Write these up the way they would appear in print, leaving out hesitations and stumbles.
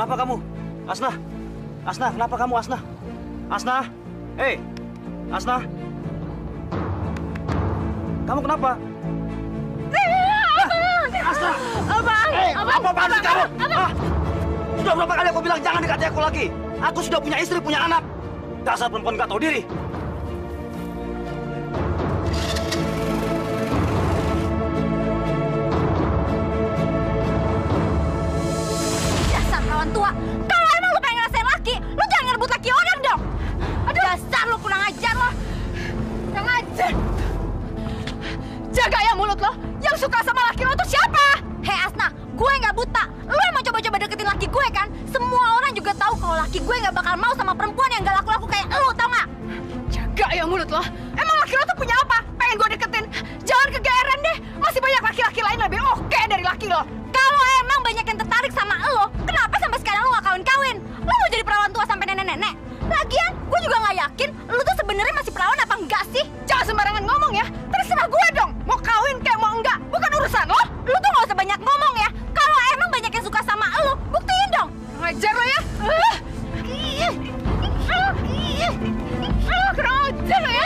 kenapa kamu? Asna, Asna, kenapa kamu Asna? Asna, hei, Asna, kamu kenapa? Asna, apa-apaan sih kamu? Sudah berapa kali aku bilang jangan dekati aku lagi? Aku sudah punya istri, punya anak. Dasar perempuan nggak tahu diri. Dasar kawan tua. Kalau emang lu pengen ngerasain laki, lu jangan ngerebut laki orang dong. Aduh, dasar lu kurang ajar lo. Kurang ajar. Jaga ya mulut lo. Yang suka sama laki lo tuh siapa? Hei Asna, gue nggak buta. Lu emang coba-coba deketin laki gue kan? Semua orang juga tahu kalau laki gue nggak bakal mau sama perempuan yang gak laku-laku kayak lu, tau nggak? Jaga ya mulut lo. Emang laki lo tuh punya apa? Pengen gue deketin? Jangan kegeeran deh. Masih banyak laki-laki lain lebih oke dari laki lo. Kalau emang banyak yang tertarik sama lo, kenapa sampai sekarang lo gak kawin-kawin? Lo mau jadi perawan tua sampai nenek-nenek? Lagian, gue juga gak yakin lo tuh sebenarnya masih perawan apa enggak sih? Jangan sembarangan ngomong ya. Terserah gue dong. Mau kawin kayak mau enggak. Bukan urusan lo. Lo tuh gak usah banyak ngomong ya. Kalau emang banyak yang suka sama lo, buktiin dong. Ngajar lo ya. Ngajar lo ya.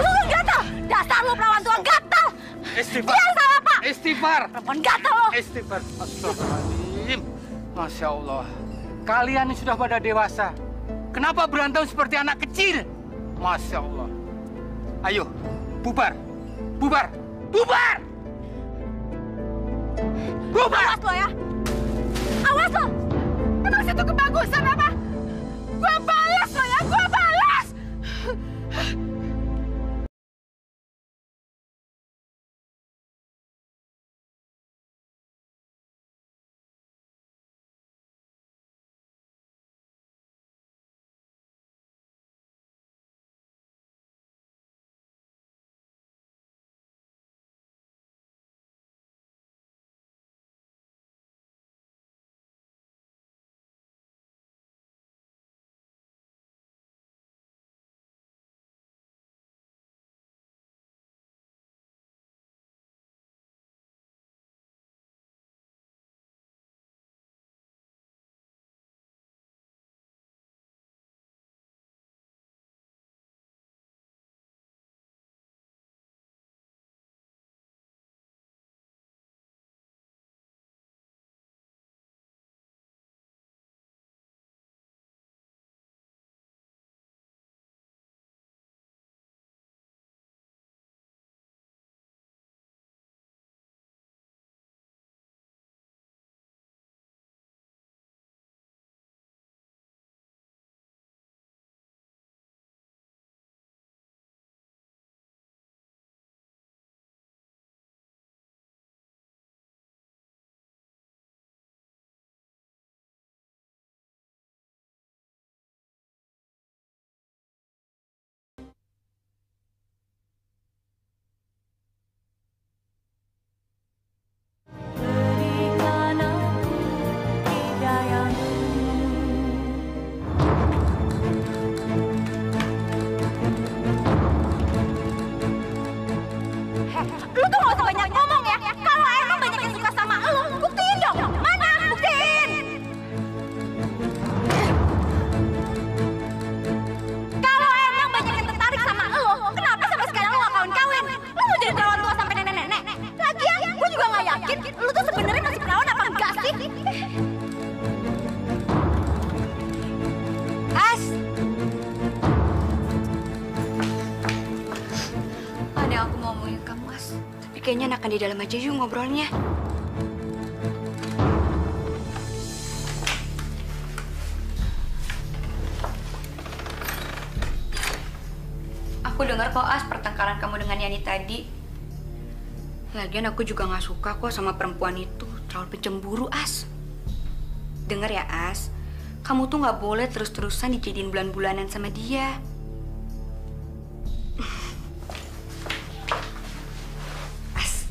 Lo gatal. Dasar lo perawan tua gatal. Istighfar. Dia salah, Pak. Istighfar. Perempuan gatal lo. Istighfar. Astagfirullahaladzim. Masya Allah. Kalian ini sudah pada dewasa. Kenapa berantem seperti anak kecil? Masya Allah. Ayo, bubar. Bubar. Bubar! Bubar! Awas lo ya. Awas lo. Emang situ kebagusan apa? Gua balas lo ya. Gua balas. Lu tuh gak usah banyak ngomong ya. Kalau emang banyak yang suka sama lu, buktiin dong. Mana? Buktiin. Kalau emang banyak yang tertarik sama lu, kenapa sampai sekarang lu gak kawin-kawin? Lu mau jadi perawan tua sampai nenek-nenek? Lagian, gue juga gak yakin lu tuh sebenarnya masih perawan apa enggak sih? As. Ada aku mau ngomongin kamu, As. Tapi kayaknya enakan di dalam aja yuk ngobrolnya. Aku dengar kok, As, pertengkaran kamu dengan Yani tadi. Lagian aku juga nggak suka kok sama perempuan itu. Terlalu pencemburu, As. Dengar ya, As. Kamu tuh nggak boleh terus-terusan dijadiin bulan-bulanan sama dia. As,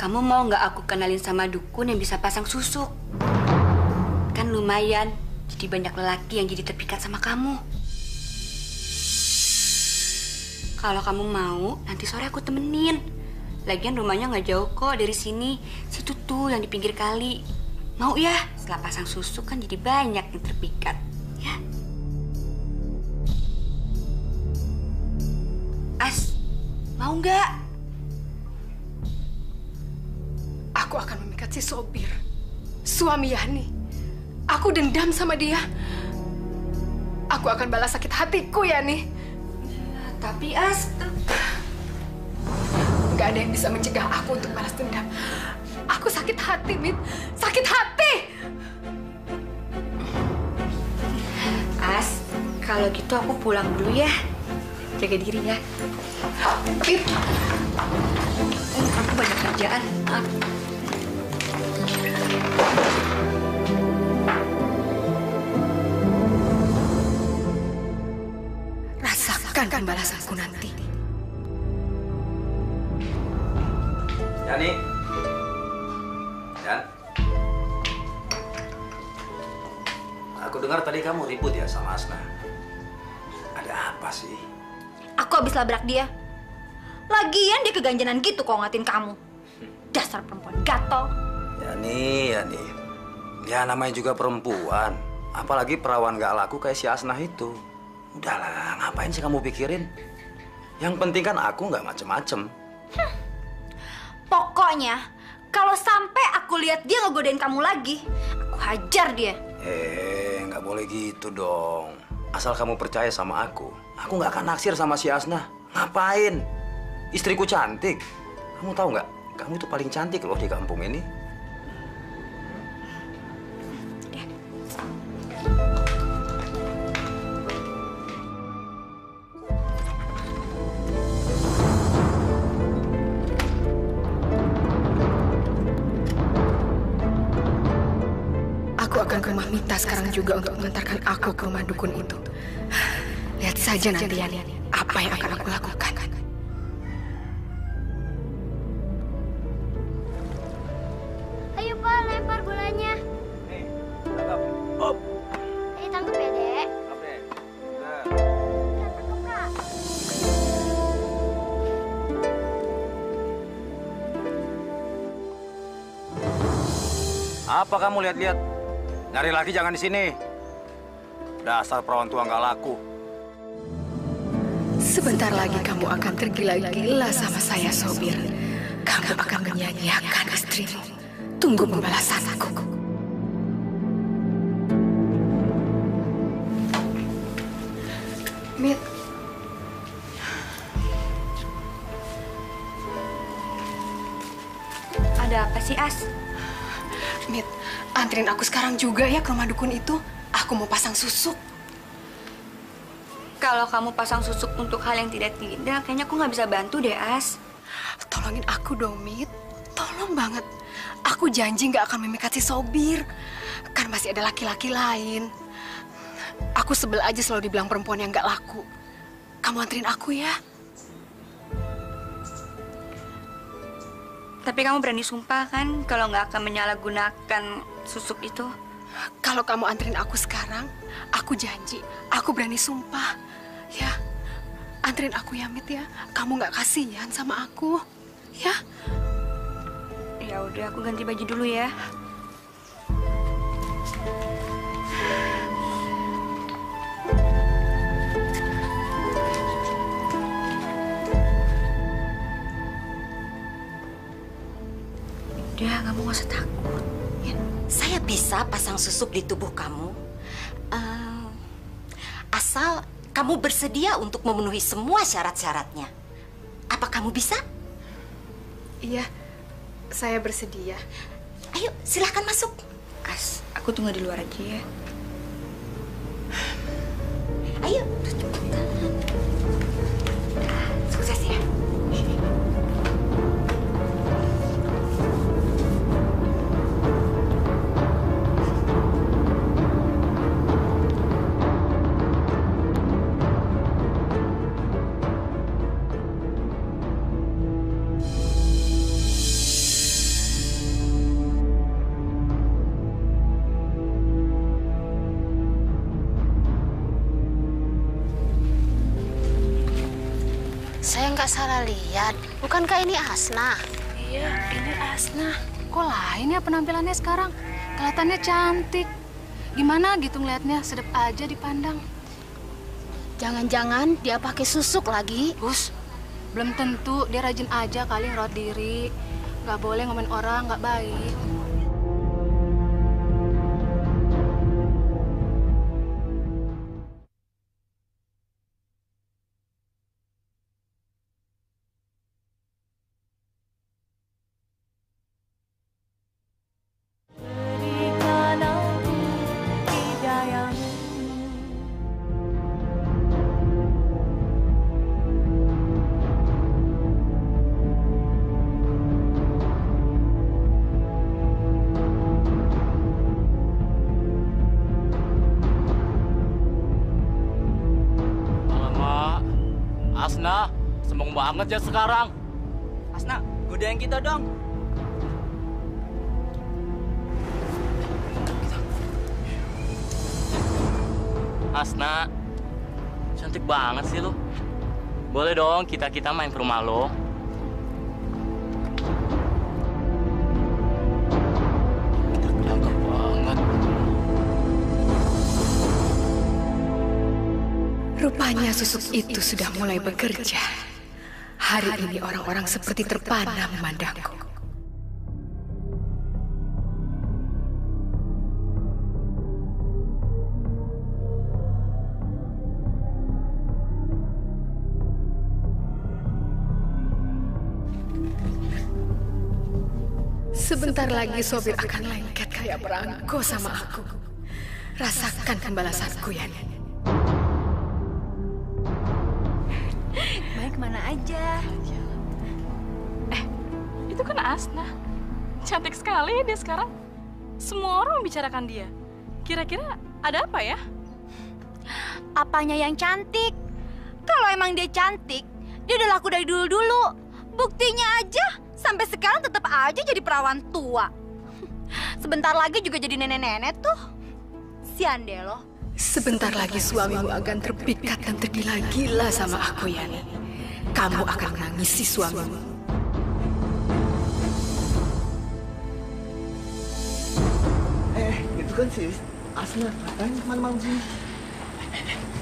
kamu mau nggak aku kenalin sama dukun yang bisa pasang susuk? Kan lumayan, jadi banyak lelaki yang jadi terpikat sama kamu. Kalau kamu mau, nanti sore aku temenin. Lagian rumahnya nggak jauh kok dari sini. Situ tuh yang di pinggir kali. Mau ya? Setelah pasang susuk kan jadi banyak yang terpikat. Ya. As, mau nggak? Aku akan memikat si Sobir, suami Yani. Aku dendam sama dia. Aku akan balas sakit hatiku, Yani. Ya, tapi As... Gak ada yang bisa mencegah aku untuk balas dendam. Aku sakit hati, Mit. Sakit hati! As, kalau gitu aku pulang dulu ya. Jaga diri ya. Mit. Aku banyak kerjaan. Maaf. Rasakan pembalasanku nanti. Yani. Yan. Aku dengar tadi kamu ribut ya sama Asna. Ada apa sih? Aku habis labrak dia. Lagian dia keganjanan gitu kalau ngatin kamu. Dasar perempuan gatel. Yani. Ya namanya juga perempuan. Apalagi perawan gak laku kayak si Asnah itu. Udahlah, ngapain sih kamu pikirin? Yang penting kan aku nggak macem-macem. Pokoknya, kalau sampai aku lihat dia ngegodain kamu lagi, aku hajar dia. Nggak boleh gitu dong. Asal kamu percaya sama aku nggak akan naksir sama si Asnah. Ngapain? Istriku cantik. Kamu tahu nggak? Kamu tuh paling cantik loh di kampung ini. Aku akan ke rumah Mita sekarang juga untuk mengantarkan aku ke rumah dukun itu. Lihat saja nanti, Yani, apa yang akan aku lakukan. Ayo Pak, lempar bolanya. Nih, tangkap. Hop. Ayo tangkap ya, Dek. Oke. Ya, tangkap, Kak. Apa kamu lihat-lihat? Nyari lagi jangan di sini. Dasar perawan tua nggak laku. Sebentar lagi kamu akan tergila-gila sama saya, Sobir. Kamu akan menyanyiakan istrimu. Tunggu pembalasanku. Mit. Ada apa sih, As? Mit, anterin aku sekarang juga ya ke rumah dukun itu. Aku mau pasang susuk. Kalau kamu pasang susuk untuk hal yang tidak, kayaknya aku nggak bisa bantu deh, As. Tolongin aku dong, Mit. Tolong banget. Aku janji nggak akan memikat si Sobir. Kan masih ada laki-laki lain. Aku sebel aja selalu dibilang perempuan yang nggak laku. Kamu anterin aku ya. Tapi kamu berani sumpah kan kalau nggak akan menyalahgunakan susuk itu? Kalau kamu anterin aku sekarang, aku janji. Aku berani sumpah. Ya, anterin aku ya, Mit ya. Kamu nggak kasihan sama aku, ya? Ya udah, aku ganti baju dulu ya. Udah, kamu nggak usah takut. Ya. Saya bisa pasang susuk di tubuh kamu. Asal kamu bersedia untuk memenuhi semua syarat-syaratnya. Apa kamu bisa? Iya, saya bersedia. Ayo, silahkan masuk. As, aku tunggu di luar aja ya. Ayo. Sukses ya. Saya nggak salah lihat. Bukankah ini Asna? Iya, ini Asna. Kok lain ya penampilannya sekarang? Kelihatannya cantik. Gimana gitu ngeliatnya, sedap aja dipandang. Jangan-jangan dia pakai susuk lagi? Bus, belum tentu. Dia rajin aja kali ngerawat diri. Nggak boleh ngomongin orang, nggak baik. Asna, sembong banget ya sekarang. Asna, godain kita dong. Asna, cantik banget sih lo. Boleh dong kita main ke rumah lo. Cakep banget. Rupanya susuk itu sudah mulai bekerja. Hari ini orang-orang seperti terpana memandangku. Sebentar lagi sopir akan lengket kayak perangko sama aku. Rasakan pembalasanku, Yani. Baik mana aja. Itu kan Asna. Cantik sekali dia sekarang. Semua orang membicarakan dia. Kira-kira ada apa ya? Apanya yang cantik? Kalau emang dia cantik, dia udah laku dari dulu-dulu. Buktinya aja, sampai sekarang tetap aja jadi perawan tua. Sebentar lagi juga jadi nenek-nenek tuh. Sian deh lo. Sebentar lagi suamimu akan terpikat dan tergila-gila sama aku, Yani. Kamu akan menangisi suamimu. Itu kan si Asna. Ngapain malam-malam sini?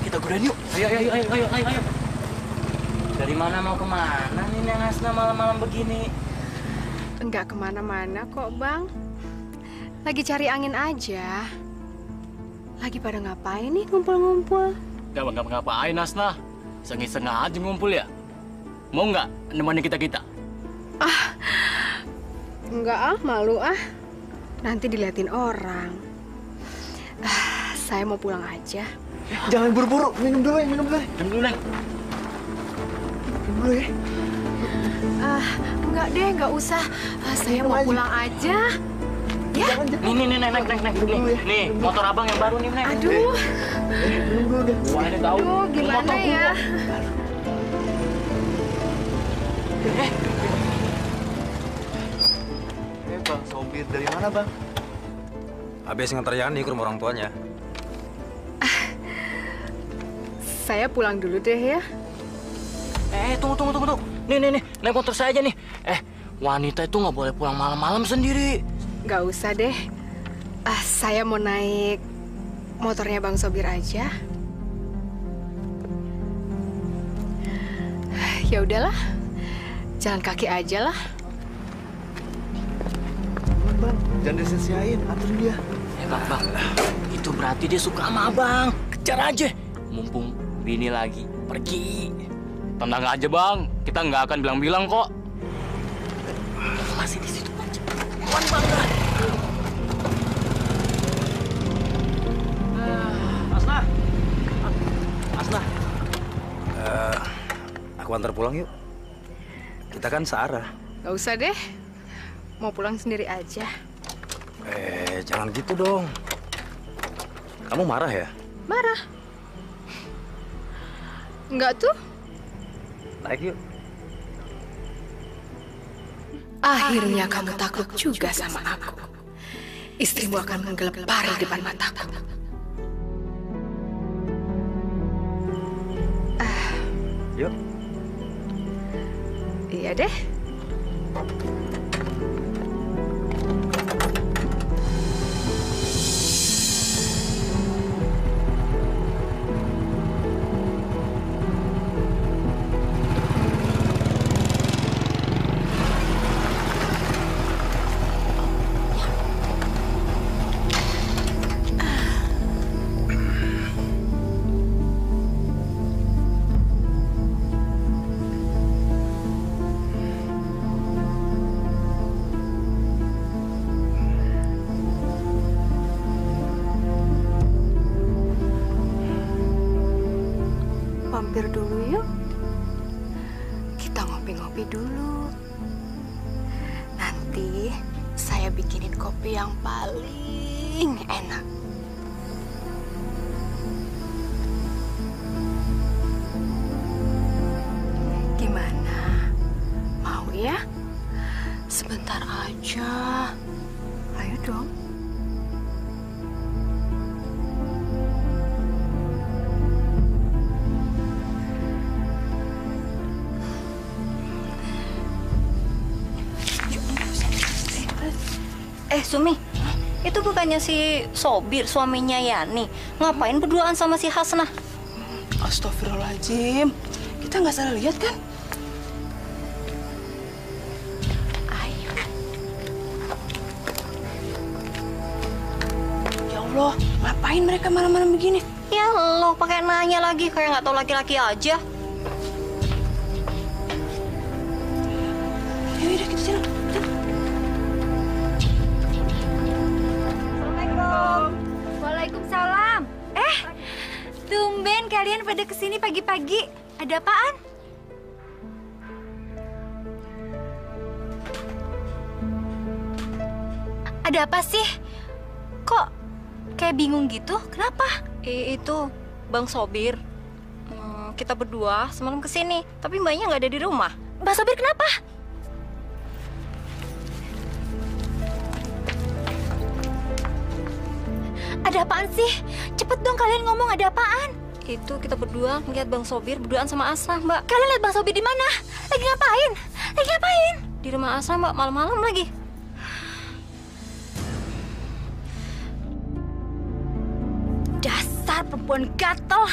Kita godain yuk. Ayo. Dari mana mau kemana nih Neng Asna malam-malam begini? Enggak kemana-mana kok, Bang. Lagi cari angin aja. Lagi pada ngapain nih ngumpul-ngumpul? Gak ngapain Asna. Iseng-iseng aja ngumpul ya. Mau nggak nemenin kita? Enggak malu Nanti diliatin orang. Saya mau pulang aja. Jangan buru-buru, minum dulu. Minum dulu, Neng. Minum dulu ya. Enggak deh, enggak usah. Saya mau pulang aja. Ya. Nih, Neng. Nih, motor abang yang baru nih, Neng. Aduh. Minum dulu deh. Wah, ini tahu. Aduh, gimana ya? Bang Sobir, dari mana bang? Habis ngantar Yani ke rumah orang tuanya. Saya pulang dulu deh ya. Tunggu. Nih, naik motor saya aja nih. Wanita itu nggak boleh pulang malam-malam sendiri. Nggak usah deh. Saya mau naik motornya Bang Sobir aja. Ya udahlah, jalan kaki aja lah. Bang, jangan disia-siain, aturin dia. Bang, itu berarti dia suka sama abang. Kejar aja. Mumpung bini lagi pergi. Tenang aja bang, kita nggak akan bilang-bilang kok. Masih di situ aja. Kuan bangga. Asna. Aku antar pulang yuk. Kita kan searah. Nggak usah deh, mau pulang sendiri aja. Jangan gitu dong. Kamu marah ya? Marah? Enggak tuh. Naik yuk. Akhirnya kamu takut juga sama aku. Istrimu akan menggelepar di depan mataku. Yuk. Iya deh. Mampir dulu yuk. Kita ngopi-ngopi dulu. Nanti saya bikinin kopi yang paling enak. Gimana? Mau ya? Sebentar aja. Ayo dong. Sumi, itu bukannya si Sobir, suaminya Yani. Ngapain berduaan sama si Hasnah? Astagfirullahaladzim. Kita nggak salah lihat kan? Ayo. Ya Allah, ngapain mereka malam-malam begini? Ya Allah, pakai nanya lagi kayak nggak tahu laki-laki aja. Ya udah kita jalan. Waalaikumsalam. Tumben kalian pada kesini pagi-pagi. Ada apaan? Ada apa sih? Kok kayak bingung gitu? Kenapa? Itu Bang Sobir. Kita berdua semalam kesini, tapi mbaknya nggak ada di rumah. Bang Sobir kenapa? Ada apaan sih? Cepet dong kalian ngomong, ada apaan? Itu kita berdua ngeliat Bang Sobir berduaan sama Asnah, Mbak. Kalian lihat Bang Sobir di mana? Lagi ngapain? Lagi ngapain? Di rumah Asnah, Mbak, malam-malam lagi. Dasar perempuan gatel.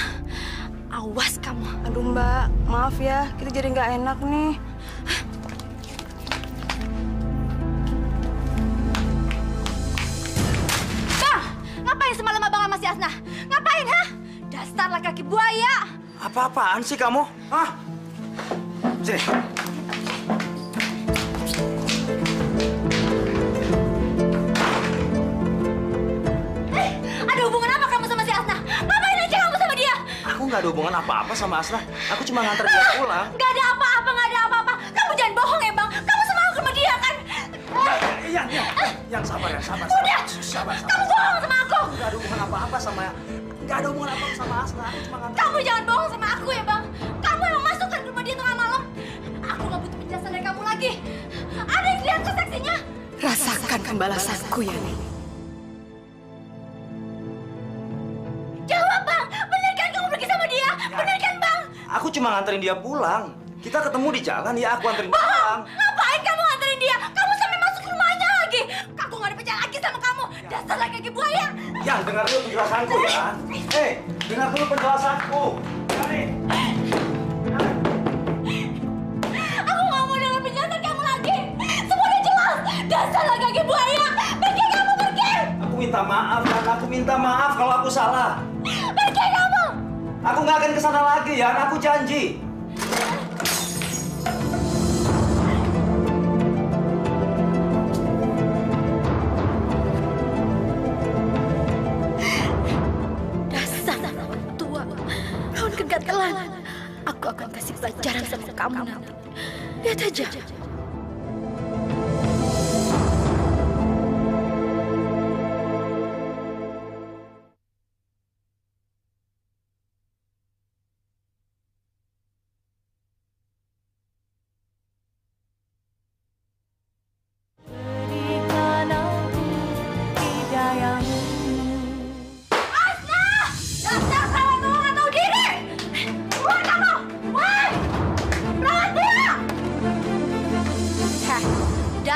Awas kamu. Aduh Mbak, maaf ya, kita jadi nggak enak nih. Bang, ngapain semalam abang sama si Asnah? Ngapain, ha? Dasar laki-laki buaya. Apa-apaan sih kamu? Hah? Sini. Ada hubungan apa kamu sama si Asnah? Ngapain aja kamu sama dia? Aku nggak ada hubungan apa-apa sama Asnah. Aku cuma nganter dia pulang. Nggak ada apa-apa, nggak ada apa-apa. Kamu jangan bohong ya, Bang. Kamu semau sama dia, kan? Yang sabar ya, sabar. Udah, sabar. kamu bohong sama aku. Nggak ada hubungan apa-apa sama Nggak ada hubungan apa-apa sama Asnah. Aku cuma nganter. Kamu jangan bohong sama aku ya, Bang. Kamu emang masuk kan ke rumah dia tengah malam. Aku nggak butuh penjelasan dari kamu lagi. Ada yang lihat ke saksinya? Rasakan pembalasanku, Yani. Jawab, Bang. Bener kan kamu pergi sama dia? Bener kan, Bang? Aku cuma nganterin dia pulang. Kita ketemu di jalan, ya aku anterin dia pulang. Ngapain kamu nganterin dia? Kamu sampai masuk ke rumahnya lagi. Aku nggak ada percaya lagi sama kamu. Dasar laki-laki buaya. Yang dengar dulu penjelasanku ya. Dengar dulu penjelasanku. Aku nggak mau dengar penjelasan kamu lagi. Semua udah jelas. Dasar laki-laki buaya. Pergi kamu, pergi. Aku minta maaf, kan? Aku minta maaf kalau aku salah. Pergi kamu. Aku nggak akan kesana lagi, ya. Aku janji. Kegatelan. Aku akan kasih pelajaran sama kamu nanti. Lihat aja.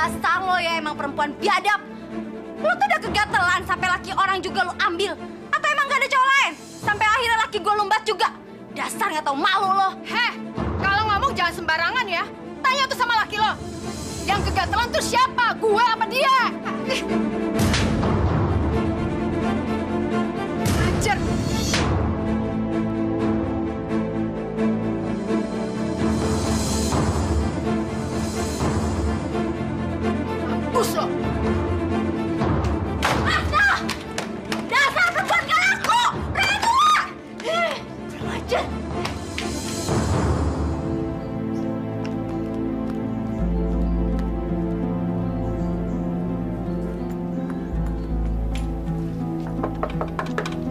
Dasar lo ya emang perempuan biadab. Lo tuh udah kegatelan sampai laki orang juga lo ambil. Atau emang gak ada cowok lain? Sampai akhirnya laki gue lumbat juga. Dasar gak tau malu lo. Heh, kalau ngomong jangan sembarangan ya. Tanya tuh sama laki lo. Yang kegatelan tuh siapa? Gue apa dia? Ajar. Mampus lo. Asna! Dasar perempuan gak laku! Berdua! Kurang ajar.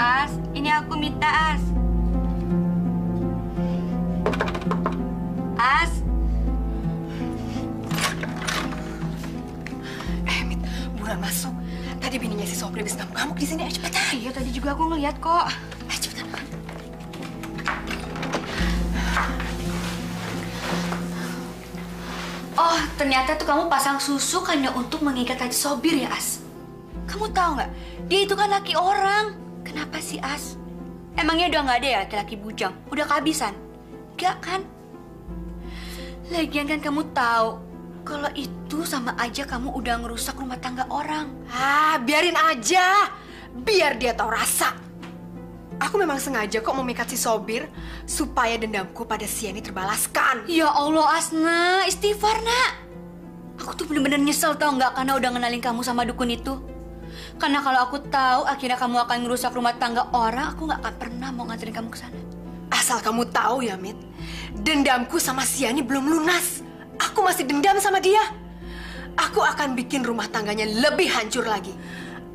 As, ini aku minta As. As. Mit, buruan masuk. Tadi bininya si Sobri habis ngamuk di sini. Ayo cepetan. Iya, tadi juga aku ngeliat kok. Ayo cepetan. Oh, ternyata tuh kamu pasang susuk hanya untuk mengikat Haji Sobir ya, As? Kamu tahu nggak? Dia itu kan laki orang. Kenapa sih, As? Emangnya udah nggak ada ya laki-laki bujang? Udah kehabisan? Nggak kan? Lagian kan kamu tahu kalau itu sama aja kamu udah ngerusak rumah tangga orang. Ah, biarin aja. Biar dia tahu rasa. Aku memang sengaja kok memikat si Sobir supaya dendamku pada Siani terbalaskan. Ya Allah, Asna, istighfar, Nak. Aku tuh bener-bener nyesel tau nggak karena udah ngenalin kamu sama dukun itu. Karena kalau aku tahu akhirnya kamu akan ngerusak rumah tangga orang, aku nggak akan pernah mau nganterin kamu ke sana. Asal kamu tahu ya, Mit, dendamku sama Siani belum lunas. Aku masih dendam sama dia. Aku akan bikin rumah tangganya lebih hancur lagi.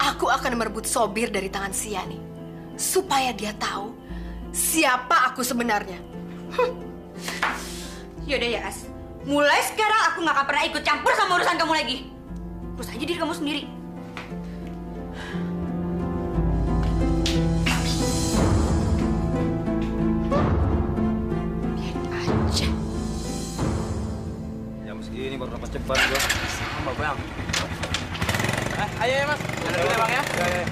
Aku akan merebut Sobir dari tangan Siani. Supaya dia tahu siapa aku sebenarnya. Yaudah ya, As. Mulai sekarang aku nggak akan pernah ikut campur sama urusan kamu lagi. Urus aja diri kamu sendiri. Jam segini baru dapat cepat gua. Sama, Bang. Ayo ya, Mas. Jalan dulu ya, Bang ya. Ya.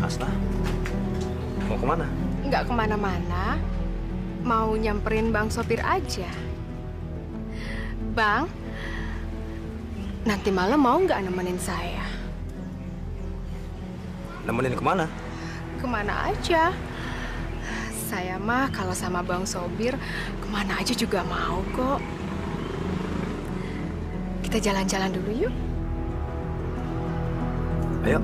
Asna, mau kemana? Nggak kemana-mana. Mau nyamperin Bang Sopir aja. Bang, nanti malam mau nggak nemenin saya? Nemenin kemana? Kemana aja. Saya mah kalau sama Bang Sobir, kemana aja juga mau kok. Kita jalan-jalan dulu yuk. Ayo.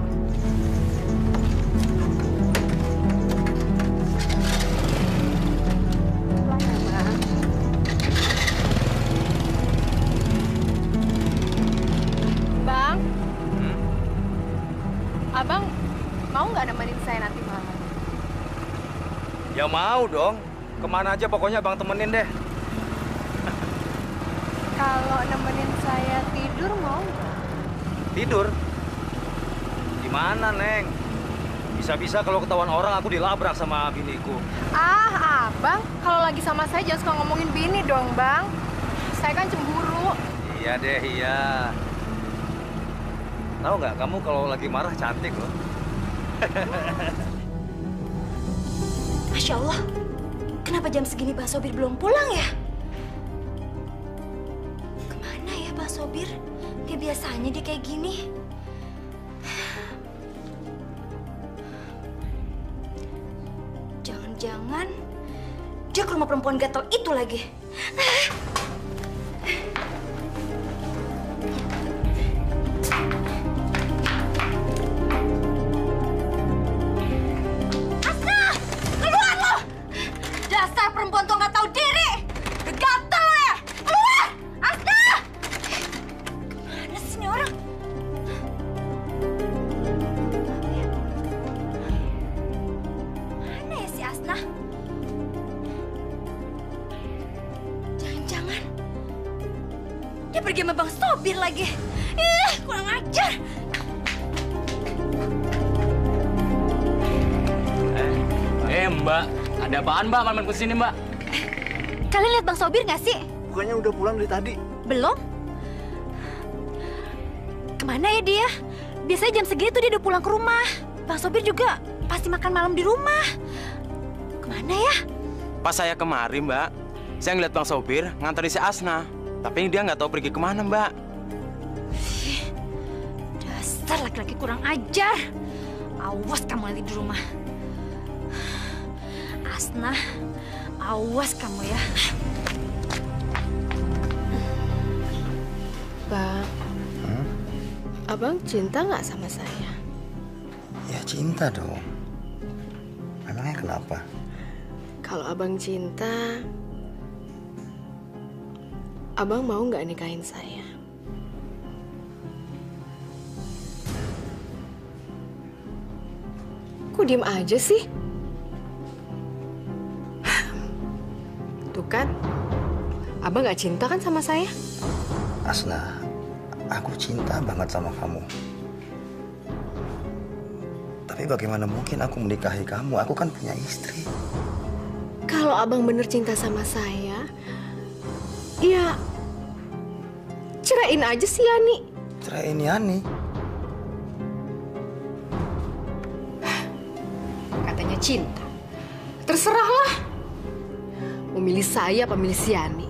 Bang, Abang mau nggak nemenin saya nanti malam? Ya mau dong. Kemana aja pokoknya Bang temenin deh. Kalau nemenin saya tidur mau nggak? Tidur? Gimana, Neng? Bisa-bisa kalau ketahuan orang aku dilabrak sama biniku. Ah, Abang, kalau lagi sama saya jangan suka ngomongin bini dong, Bang. Saya kan cemburu. Iya deh, iya. Tahu nggak, kamu kalau lagi marah cantik loh. Masya Allah, kenapa jam segini Pak Sobir belum pulang ya? Kemana ya Pak Sobir? Kayak biasanya dia kayak gini. Jangan-jangan dia ke rumah perempuan gatel itu lagi. Dasar perempuan tuh nggak tahu diri, gatel ya, keluar, Asna! Kemana sih ini orang? Mana ya si Asna? Jangan-jangan dia pergi sama Bang Sobir lagi. Ih, kurang ajar. Mbak, ada apaan Mbak malam kesini Mbak? Kalian lihat Bang Sobir nggak sih? Bukannya udah pulang dari tadi? Belum? Kemana ya dia? Biasanya jam segini tuh dia udah pulang ke rumah. Bang Sobir juga pasti makan malam di rumah. Kemana ya? Pas saya kemari Mbak, saya ngeliat Bang Sobir nganterin si Asna. Tapi dia nggak tahu pergi kemana Mbak. Dasar laki-laki kurang ajar. Awas kamu nanti di rumah. Asna, awas kamu ya. Bang, Abang cinta nggak sama saya? Ya cinta dong. Emangnya kenapa? Kalau Abang cinta, Abang mau nggak nikahin saya? Kok diem aja sih? Tuh kan, Abang nggak cinta kan sama saya? Asna, aku cinta banget sama kamu. Tapi bagaimana mungkin aku menikahi kamu? Aku kan punya istri. Kalau Abang bener cinta sama saya, ya ceraiin aja si Yani. Ceraiin Yani? Katanya cinta. Terserahlah. Memilih saya apa milih si Yani?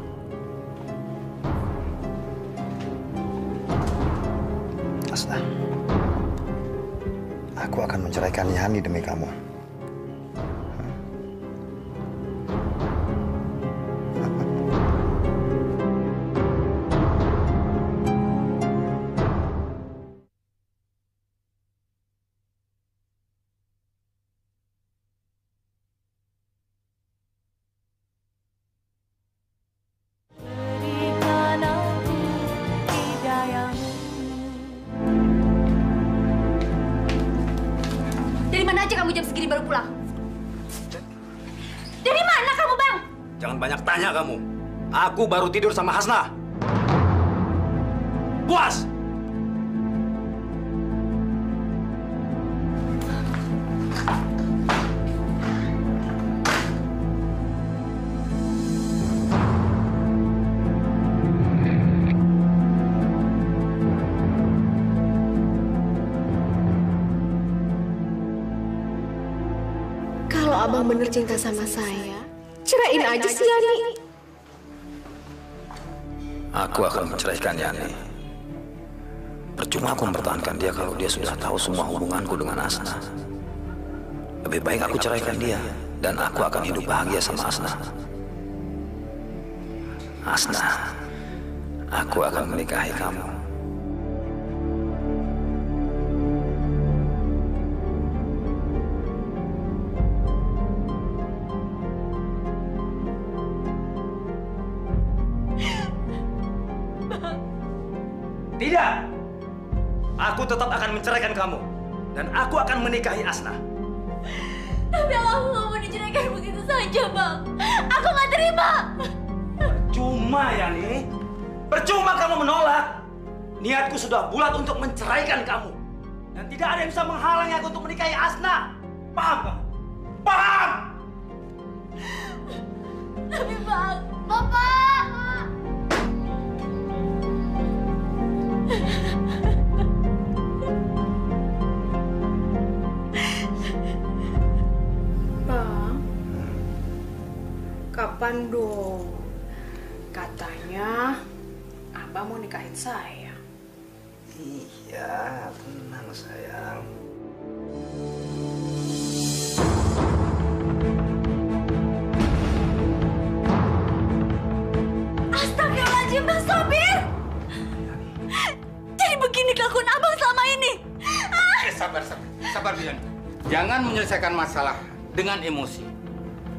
Asna, aku akan menceraikan Yani demi kamu. Dari mana aja kamu jam segini baru pulang? Dari mana kamu, Bang? Jangan banyak tanya kamu. Aku baru tidur sama Hasna. Puas! Kalau Abang bener cinta sama saya, ceraiin aja si Yani. Aku akan menceraikan Yani. Percuma aku mempertahankan dia kalau dia sudah tahu semua hubunganku dengan Asna. Lebih baik aku ceraikan dia, dan aku akan hidup bahagia sama Asna. Asna, aku akan menikahi kamu. Tidak! Aku tetap akan menceraikan kamu. Dan aku akan menikahi Asna. Tapi aku nggak mau diceraikan begitu saja, Bang. Aku nggak terima. Percuma, Yani. Percuma kamu menolak. Niatku sudah bulat untuk menceraikan kamu. Dan tidak ada yang bisa menghalangi aku untuk menikahi Asna. Paham kamu? Paham! Tapi Bang, Bapak! Bang, kapan dong? Katanya Abang mau nikahin saya. Iya, tenang sayang. Astagfirullahaladzim, Bang Sobir! Jadi begini kelakuan Abang selama ini? Sabar Bian. Jangan menyelesaikan masalah dengan emosi.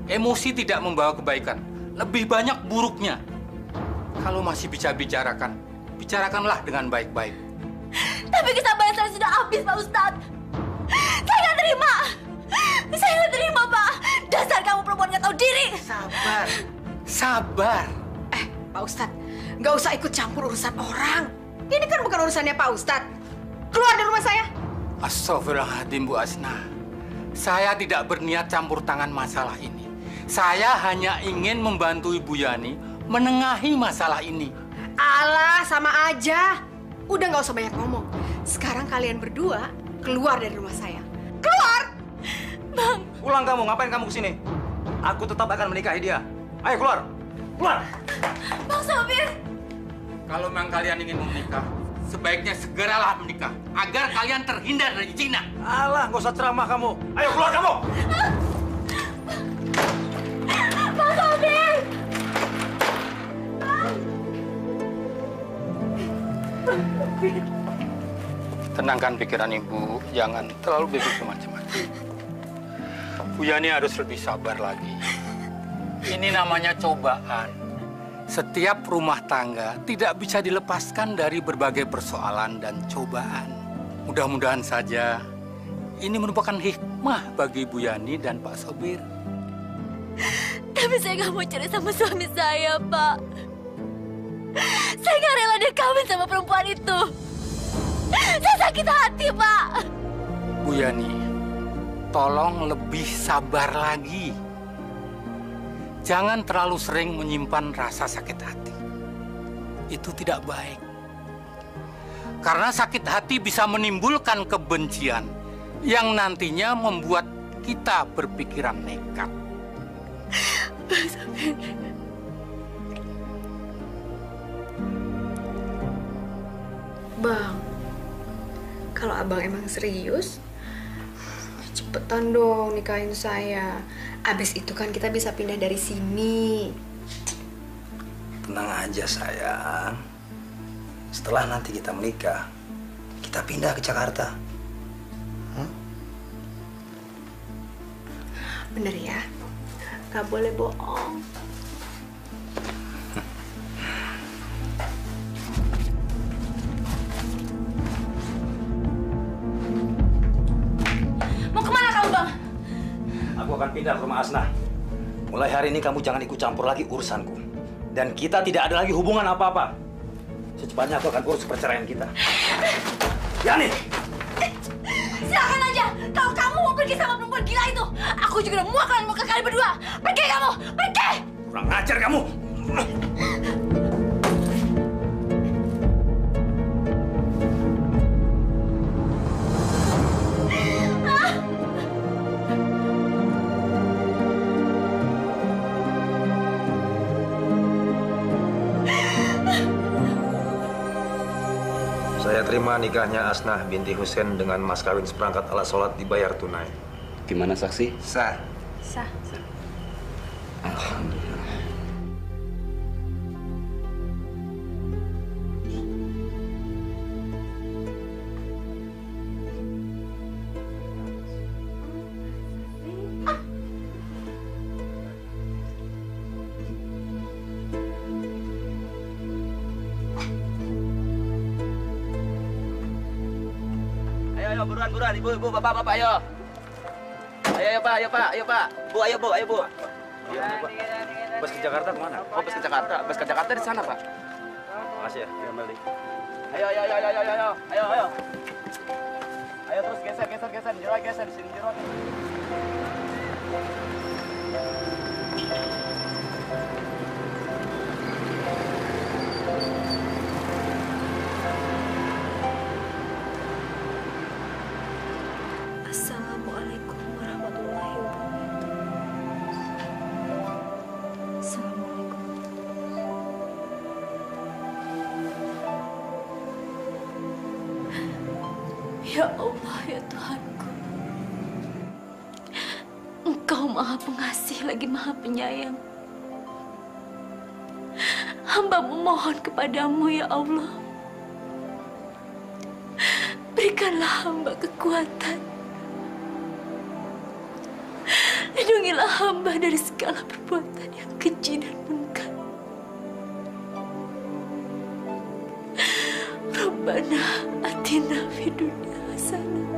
Emosi tidak membawa kebaikan, lebih banyak buruknya. Kalau masih bisa bicarakanlah dengan baik-baik. Tapi kesabaran saya sudah habis, Pak Ustadz. Saya nggak terima. Saya nggak terima, Pak. Dasar kamu perempuan nggak tahu diri. Sabar. Pak Ustadz, nggak usah ikut campur urusan orang. Ini kan bukan urusannya Pak Ustadz. Keluar dari rumah saya. Astagfirullahaladzim, Bu Asna. Saya tidak berniat campur tangan masalah ini. Saya hanya ingin membantu Ibu Yani menengahi masalah ini. Alah, sama aja. Udah nggak usah banyak ngomong. Sekarang kalian berdua keluar dari rumah saya. Keluar! Bang. Pulang kamu, ngapain kamu kesini? Aku tetap akan menikahi dia. Ayo keluar! Keluar! Bang Sobir! Kalau memang kalian ingin menikah, sebaiknya segeralah menikah agar kalian terhindar dari zina. Alah, nggak usah ceramah kamu. Ayo keluar kamu! Bang Sobir! Tenangkan pikiran Ibu, jangan terlalu berpikir macam-macam. Bu Yani harus lebih sabar lagi. Ini namanya cobaan. Setiap rumah tangga tidak bisa dilepaskan dari berbagai persoalan dan cobaan. Mudah-mudahan saja ini merupakan hikmah bagi Bu Yani dan Pak Sobir. Tapi saya nggak mau cerai sama suami saya, Pak. Saya nggak rela dia kawin sama perempuan itu. Saya sakit hati, Pak. Bu Yani, tolong lebih sabar lagi. Jangan terlalu sering menyimpan rasa sakit hati. Itu tidak baik. Karena sakit hati bisa menimbulkan kebencian yang nantinya membuat kita berpikiran nekat. Bang, kalau abang emang serius, cepetan dong nikahin saya. Abis itu kan kita bisa pindah dari sini. Tenang aja sayang. Setelah nanti kita menikah, kita pindah ke Jakarta. Bener ya? Gak boleh bohong. Mau kemana kamu, Bang? Aku akan pindah ke rumah Asna. Mulai hari ini kamu jangan ikut campur lagi urusanku. Dan kita tidak ada lagi hubungan apa-apa. Secepatnya aku akan urus perceraian kita. Yani! Silakan aja. Kalau kamu mau pergi sama perempuan gila itu, aku juga udah muak kalian muka kalian berdua. Pergi kamu! Pergi! Kurang ajar kamu! Saya terima nikahnya Asnah binti Husein dengan mas kawin seperangkat alat sholat dibayar tunai. Gimana saksi? Sah. Sah. Alhamdulillah. Ayo, buruan, ibu, bapak, ayo. Ayo, pak. Bu, ayo, bu. Bus ke Jakarta kemana? Oh, bus ke Jakarta di sana, Pak. Makasih ya, kembali. Ayo. Ayo terus geser, geser di sini Jero. Assalamualaikum warahmatullahi wabarakatuh. Assalamualaikum. Ya Allah, ya Tuhanku. Engkau Maha Pengasih lagi Maha Penyayang. Hamba memohon kepadamu ya Allah. Berikanlah hamba kekuatan. Lindungilah hamba dari segala perbuatan yang keji dan munkar. Rabbana atina fid dunya hasanah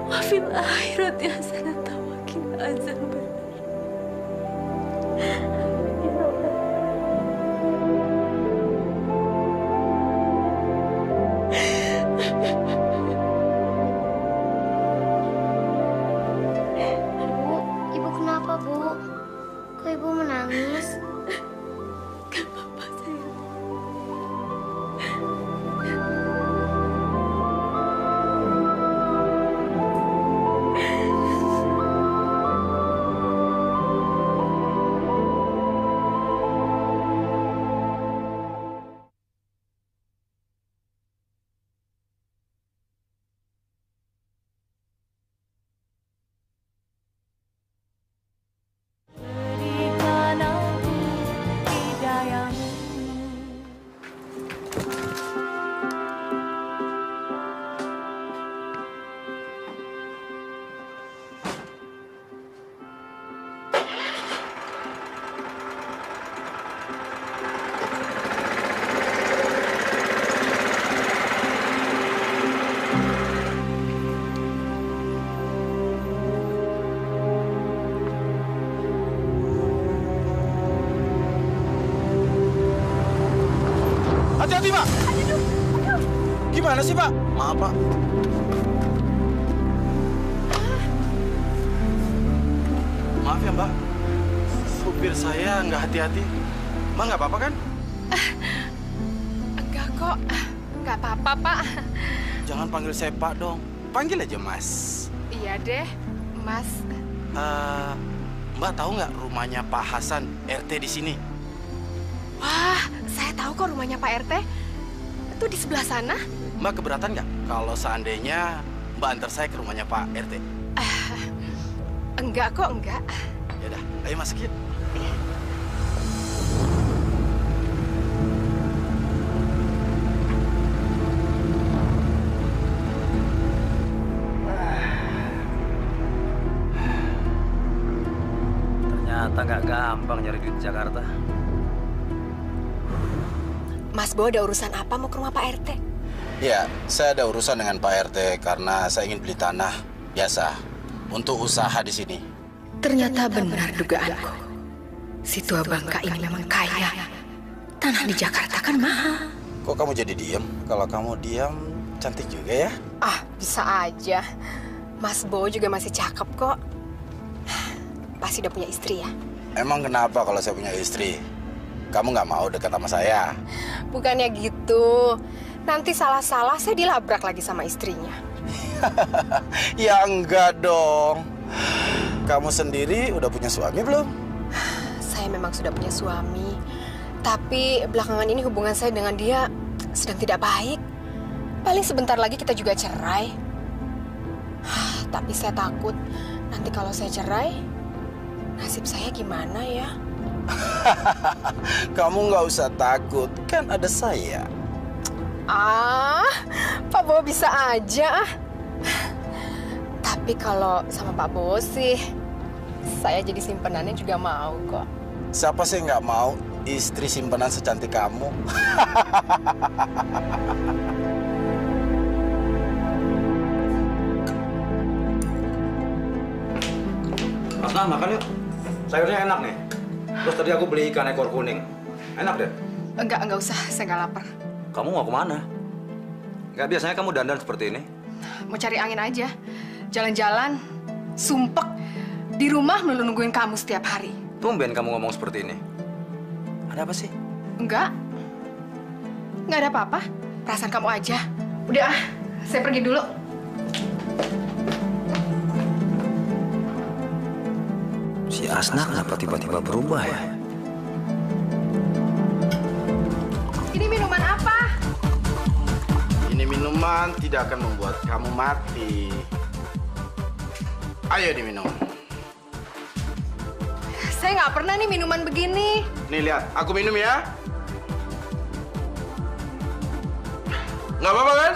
wa fil akhirati hasanah wa qina adzabannar. Ya Bu, ibu kenapa, Bu? Kok ibu menangis? Gak apa-apa, sayang. Hati-hati, Pak! Gimana sih, Pak? Maaf, Pak. Maaf ya, Mbak. Supir saya nggak hati-hati. Mbak nggak apa-apa kan? Enggak kok. Nggak apa-apa, Pak. Jangan panggil saya Pak dong. Panggil aja Mas. Iya deh, Mas. Mbak tahu nggak rumahnya Pak Hasan, RT di sini? Wah, saya tahu kok rumahnya Pak RT. Itu di sebelah sana. Mbak keberatan nggak kalau seandainya Mbak antar saya ke rumahnya Pak RT? Enggak kok, enggak. Yaudah, ayo masuk yuk. Ternyata nggak gampang nyari duit di Jakarta. Mas Bo ada urusan apa mau ke rumah Pak RT? Ya, saya ada urusan dengan Pak RT karena saya ingin beli tanah biasa untuk usaha di sini. Ternyata benar dugaanku. Si tua bangka ini memang kaya. Tanah di Jakarta kan mahal. Kok kamu jadi diem? Kalau kamu diam, cantik juga ya? Ah, bisa aja. Mas Bo juga masih cakep kok. Pasti udah punya istri ya? Emang kenapa kalau saya punya istri? Kamu nggak mau dekat sama saya? Bukannya gitu. Nanti salah-salah saya dilabrak lagi sama istrinya. Ya enggak dong. Kamu sendiri udah punya suami belum? Saya memang sudah punya suami. Tapi belakangan ini hubungan saya dengan dia sedang tidak baik. Paling sebentar lagi kita juga cerai. Tapi saya takut nanti kalau saya cerai, nasib saya gimana ya? Kamu nggak usah takut, kan ada saya. Pak Bo bisa aja. Tapi kalau sama Pak Bo sih, saya jadi simpenannya juga mau kok. Siapa sih nggak mau istri simpenan secantik kamu? Asna, makan yuk. Sayurnya enak nih. Terus tadi aku beli ikan ekor kuning. Enak deh. Enggak usah, saya nggak lapar. Kamu mau kemana? Nggak biasanya kamu dandan seperti ini. Mau cari angin aja. Jalan-jalan, sumpek. Di rumah melulu nungguin kamu setiap hari. Tumben kamu ngomong seperti ini. Ada apa sih? Enggak. Nggak ada apa-apa. Perasaan kamu aja. Udah, saya pergi dulu. Si Asna kenapa tiba-tiba berubah ya? Ini minuman apa? Ini minuman tidak akan membuat kamu mati. Ayo diminum. Saya nggak pernah nih minuman begini. Nih lihat, aku minum ya. Nggak apa-apa kan?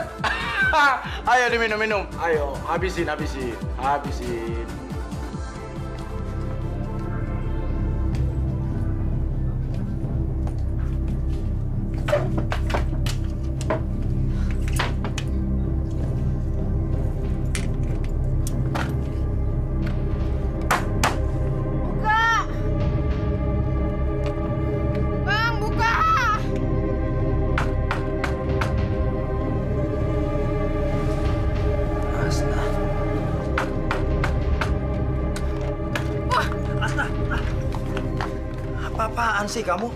Ayo diminum-minum. Ayo, habisin. Apaan sih kamu?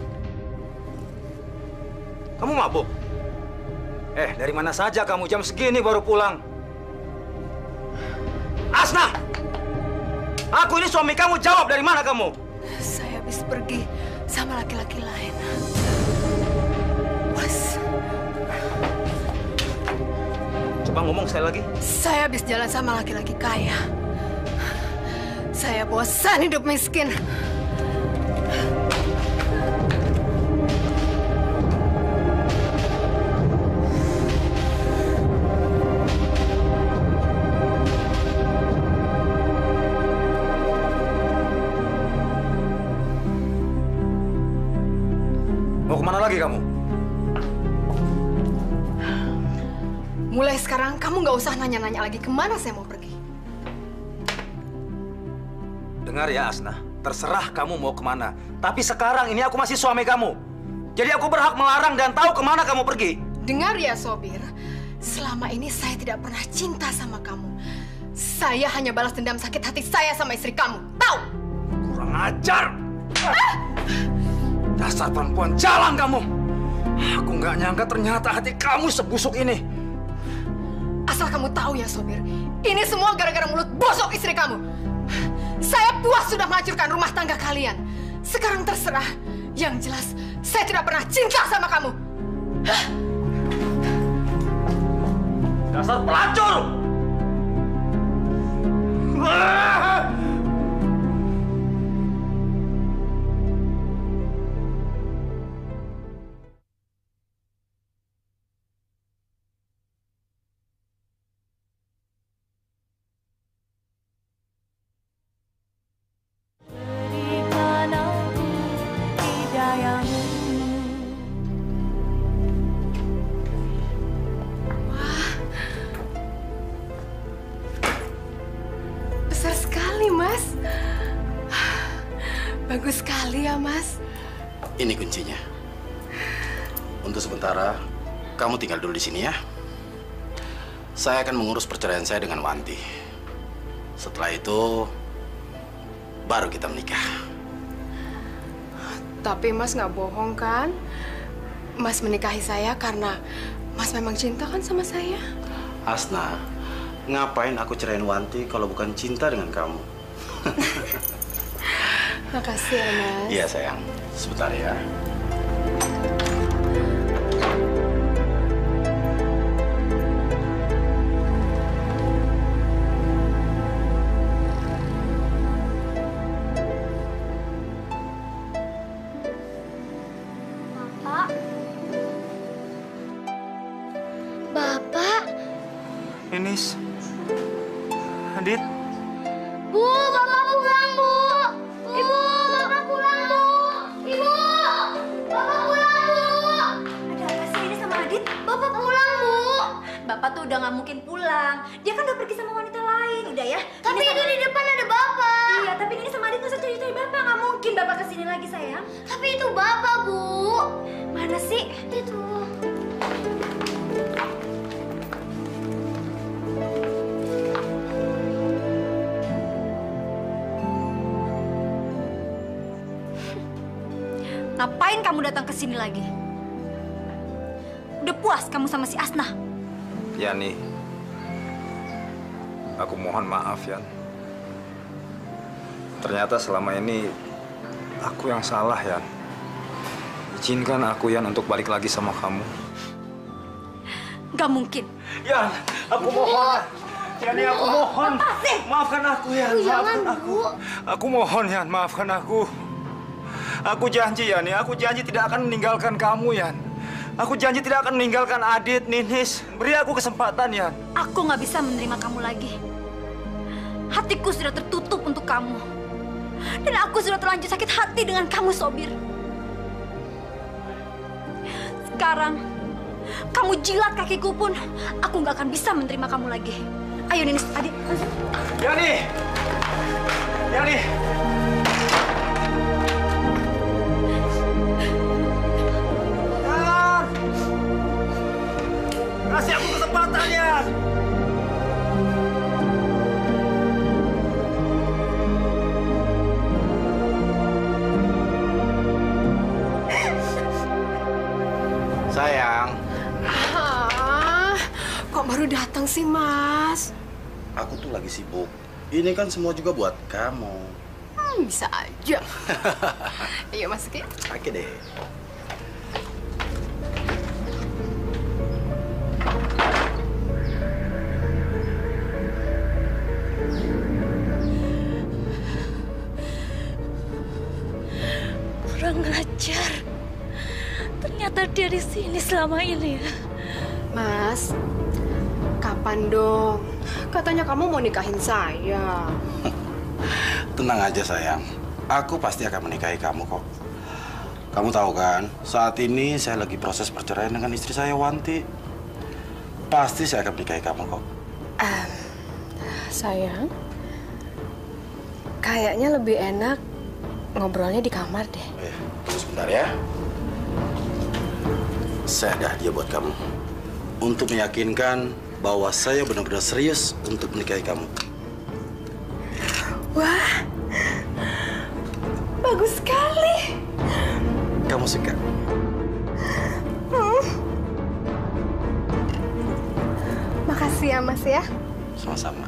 Kamu mabuk? Dari mana saja kamu jam segini baru pulang? Asna! Aku ini suami kamu, jawab dari mana kamu? Saya habis pergi sama laki-laki lain. Mas. Coba ngomong sekali lagi. Saya habis jalan sama laki-laki kaya. Saya bosan hidup miskin. Mau kemana lagi kamu? Mulai sekarang kamu nggak usah nanya-nanya lagi kemana saya mau pergi. Dengar ya Asna, terserah kamu mau kemana. Tapi sekarang ini aku masih suami kamu. Jadi aku berhak melarang dan tahu kemana kamu pergi. Dengar ya Sobir, selama ini saya tidak pernah cinta sama kamu. Saya hanya balas dendam sakit hati saya sama istri kamu. Tahu? Kurang ajar! Dasar perempuan jalan kamu! Aku nggak nyangka ternyata hati kamu sebusuk ini. Asal kamu tahu ya Sobir, ini semua gara-gara mulut bosok istri kamu. Saya puas sudah menghancurkan rumah tangga kalian. Sekarang terserah. Yang jelas, saya tidak pernah cinta sama kamu. Dasar pelacur! Besar sekali, Mas. Bagus sekali ya, Mas. Ini kuncinya. Untuk sementara, kamu tinggal dulu di sini ya. Saya akan mengurus perceraian saya dengan Wanti. Setelah itu, baru kita menikah. Tapi Mas nggak bohong kan? Mas menikahi saya karena Mas memang cinta kan sama saya? Asna, ngapain aku cerain Wanti kalau bukan cinta dengan kamu? Makasih ya, Mas. Iya, sayang. Sebentar ya. Bapak. Inis. Adit. Bu, Bapak pulang, Bu. Ibu, Bapak pulang, Bu. Ibu, Bapak pulang, Bu. Ada apa sih ini sama Adit? Bapak pulang, Bu. Bapak tuh udah nggak mungkin pulang. Dia kan udah pergi sama wanita lain. Udah ya. Tapi ini di depan ada Bapak. Iya, tapi ini sama Adit nggak usah cari-cari Bapak. Nggak mungkin Bapak kesini lagi, sayang. Tapi itu Bapak, Bu. Mana sih? Itu. Ngapain kamu datang ke sini lagi? Udah puas kamu sama si Asna? Yani, aku mohon maaf, Yan. Ternyata selama ini aku yang salah, Yan. Izinkan aku, Yan, untuk balik lagi sama kamu. Gak mungkin. Yan, aku mohon. Yani, aku mohon. Maafkan aku, Yan. Jangan, Maafkan aku. Bu. Aku mohon, Yan. Maafkan aku. Aku janji, Yani. Aku janji tidak akan meninggalkan kamu, Yan. Aku janji tidak akan meninggalkan Adit, Ninis. Beri aku kesempatan, Yan. Aku nggak bisa menerima kamu lagi. Hatiku sudah tertutup untuk kamu. Dan aku sudah terlanjur sakit hati dengan kamu, Sobir. Sekarang, kamu jilat kakiku pun, aku nggak akan bisa menerima kamu lagi. Ayo, Ninis, Adit. Yani! Yani! Kasih aku kesempatan, ya. baru datang sih, Mas? Aku tuh lagi sibuk. Ini kan semua juga buat kamu. Bisa aja. Ayo masuk ya. Oke deh. Kurang ajar. Ternyata dia di sini selama ini ya. Mas, kapan dong? Katanya kamu mau nikahin saya. Tenang aja sayang. Aku pasti akan menikahi kamu kok. Kamu tahu kan, saat ini saya lagi proses perceraian dengan istri saya, Wanti. Pasti saya akan menikahi kamu kok. Sayang, kayaknya lebih enak ngobrolnya di kamar deh. Tunggu sebentar ya. Saya ada hadiah buat kamu. Untuk meyakinkan bahwa saya benar-benar serius untuk menikahi kamu. Wah, bagus sekali. Kamu suka? Makasih ya, Mas ya. Sama-sama.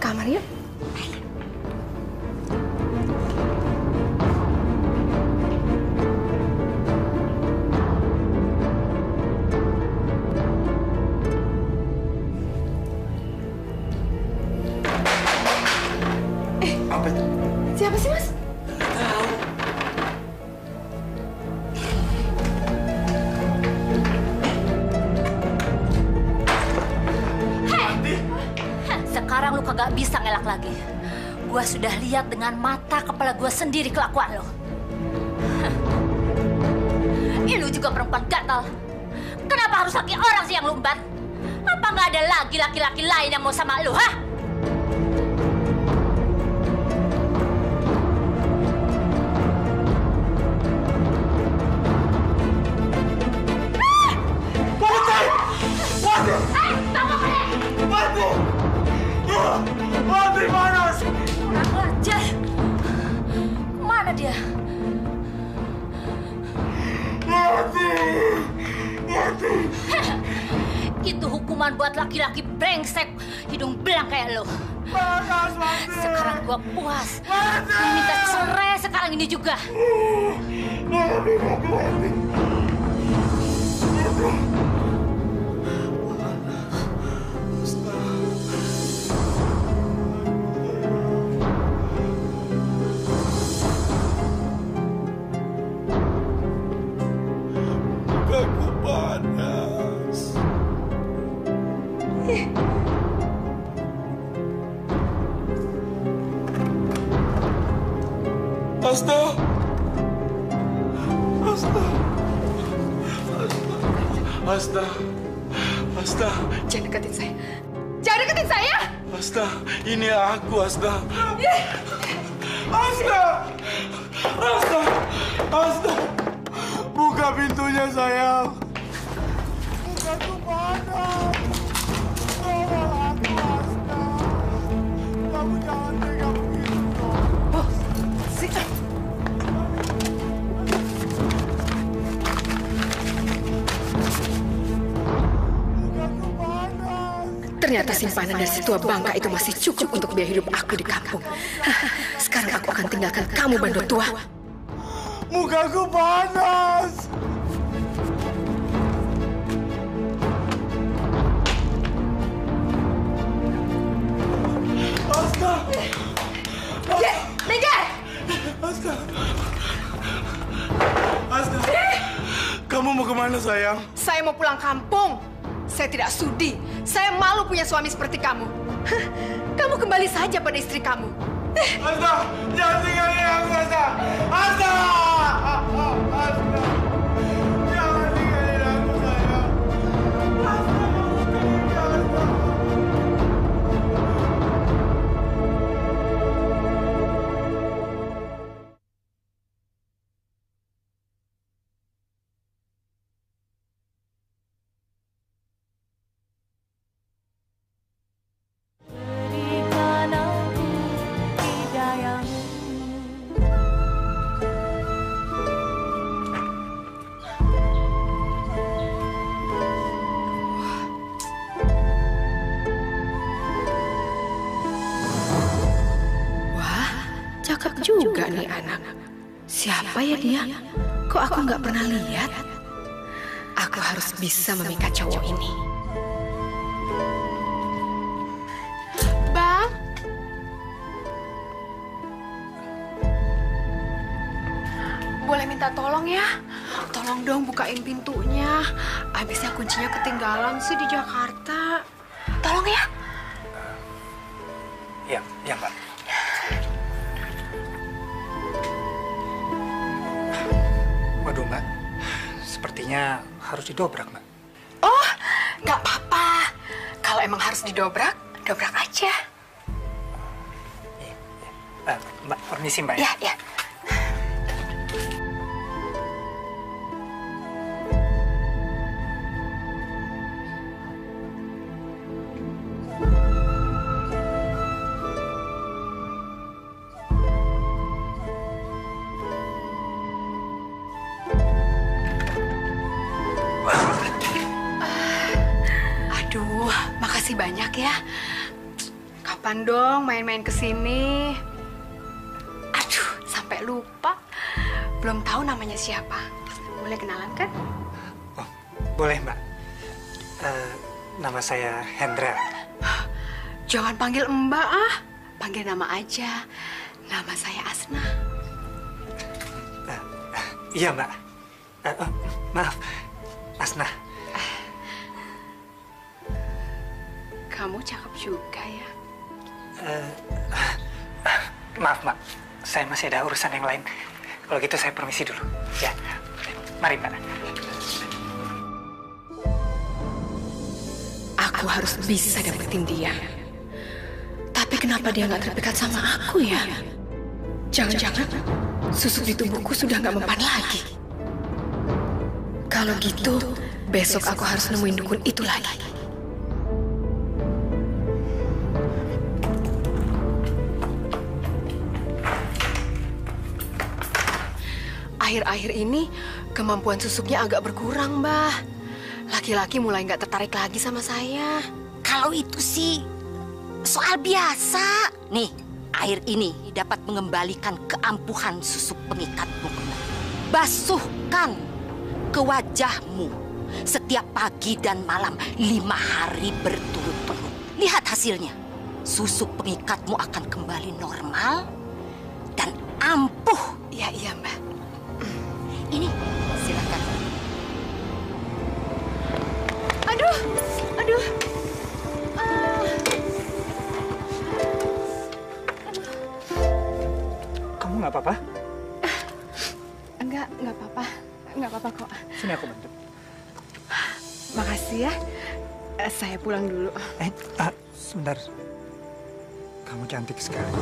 Kamar yuk. Apa itu? Siapa sih, Mas? Sekarang lu kagak bisa ngelak lagi. Gua sudah lihat dengan mata kepala gua sendiri kelakuan lo. Lu juga perempuan gatal. Kenapa harus laki orang sih yang lu embat? Apa nggak ada lagi laki-laki lain yang mau sama lu, hah? Wanti panas! Kurang ajar. Kemana dia? Wanti! Wanti! Itu hukuman buat laki-laki brengsek hidung belang kayak lo. Panas, Wanti! Sekarang gua puas. Gua minta cerai sekarang ini juga. Wanti! Aku panas. Asta. Asta. Asta. Asta. Jangan deketin saya. Jangan deketin saya. Asta, ini aku, Asta. Asta. Asta. Asta. Buka pintunya, sayang. Bukaku panas. Tolong aku, Asta. Kamu jangan tega begitu. Oh, si... Ternyata simpanan dari si tua bangka itu masih cukup untuk biaya hidup aku di kampung. Sekarang aku akan tinggalkan kamu, bandot tua. Mukaku panas. Asta. Minggir! Asta. Asta. Kamu mau kemana, sayang? Saya mau pulang kampung. Saya tidak sudi. Saya malu punya suami seperti kamu. Kamu kembali saja pada istri kamu. Asta, jangan tinggalin aku, Asta. Asta! Asta! Jangan tinggalin aku, sayang. Asta, kamu tinggal, Asta. Cakep juga nih anak. Siapa ya dia? Kok aku nggak pernah lihat? Aku harus bisa memikat cowok ini. Bang, boleh minta tolong ya? Tolong dong bukain pintunya. Habisnya kuncinya ketinggalan sih di Jakarta. Tolong ya. Ya, Mbak. Waduh, Mbak. Sepertinya harus didobrak, Mbak. Oh, nggak apa-apa. Kalau emang harus didobrak, dobrak aja. Mbak, permisi, Mbak. Ya. Aduh, makasih banyak ya. Kapan dong main-main ke sini? Aduh, sampai lupa. Belum tahu namanya siapa. Boleh kenalan kan? Boleh, Mbak. Nama saya Hendra. Jangan panggil Mbak ah. Panggil nama aja. Nama saya Asna. Iya, Mbak. Maaf, Asna. Kamu cakep juga ya. Maaf, Mbak. Saya masih ada urusan yang lain. Kalau gitu saya permisi dulu. Ya, mari, Mbak. Aku harus bisa dapetin dia. Tapi kenapa dia nggak terpikat sama aku ya? Jangan-jangan susuk di tubuhku sudah nggak mempan lagi. Kalau gitu, besok aku harus nemuin dukun itu lagi. Akhir-akhir ini, kemampuan susuknya agak berkurang, Mbah. Laki-laki mulai nggak tertarik lagi sama saya. Kalau itu sih soal biasa. Nih, air ini dapat mengembalikan keampuhan susuk pengikatmu. Basuhkan ke wajahmu setiap pagi dan malam 5 hari berturut-turut. Lihat hasilnya. Susuk pengikatmu akan kembali normal dan ampuh. Iya, Mbak. Ini, silakan. Aduh. Kamu nggak apa-apa? Enggak apa-apa. Enggak apa-apa kok. Sini aku bantu. Makasih ya. Saya pulang dulu. Sebentar. Kamu cantik sekali.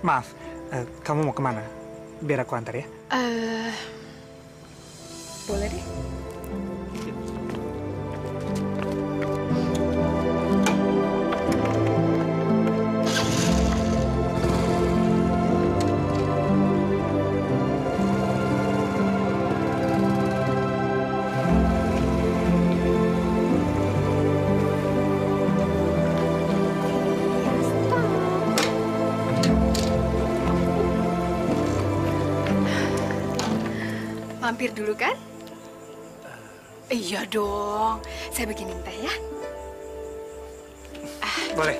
Maaf, kamu mau kemana? Biar aku antar ya. Boleh deh. Mampir dulu kan? Iya dong. Saya bikinin teh ya. Boleh.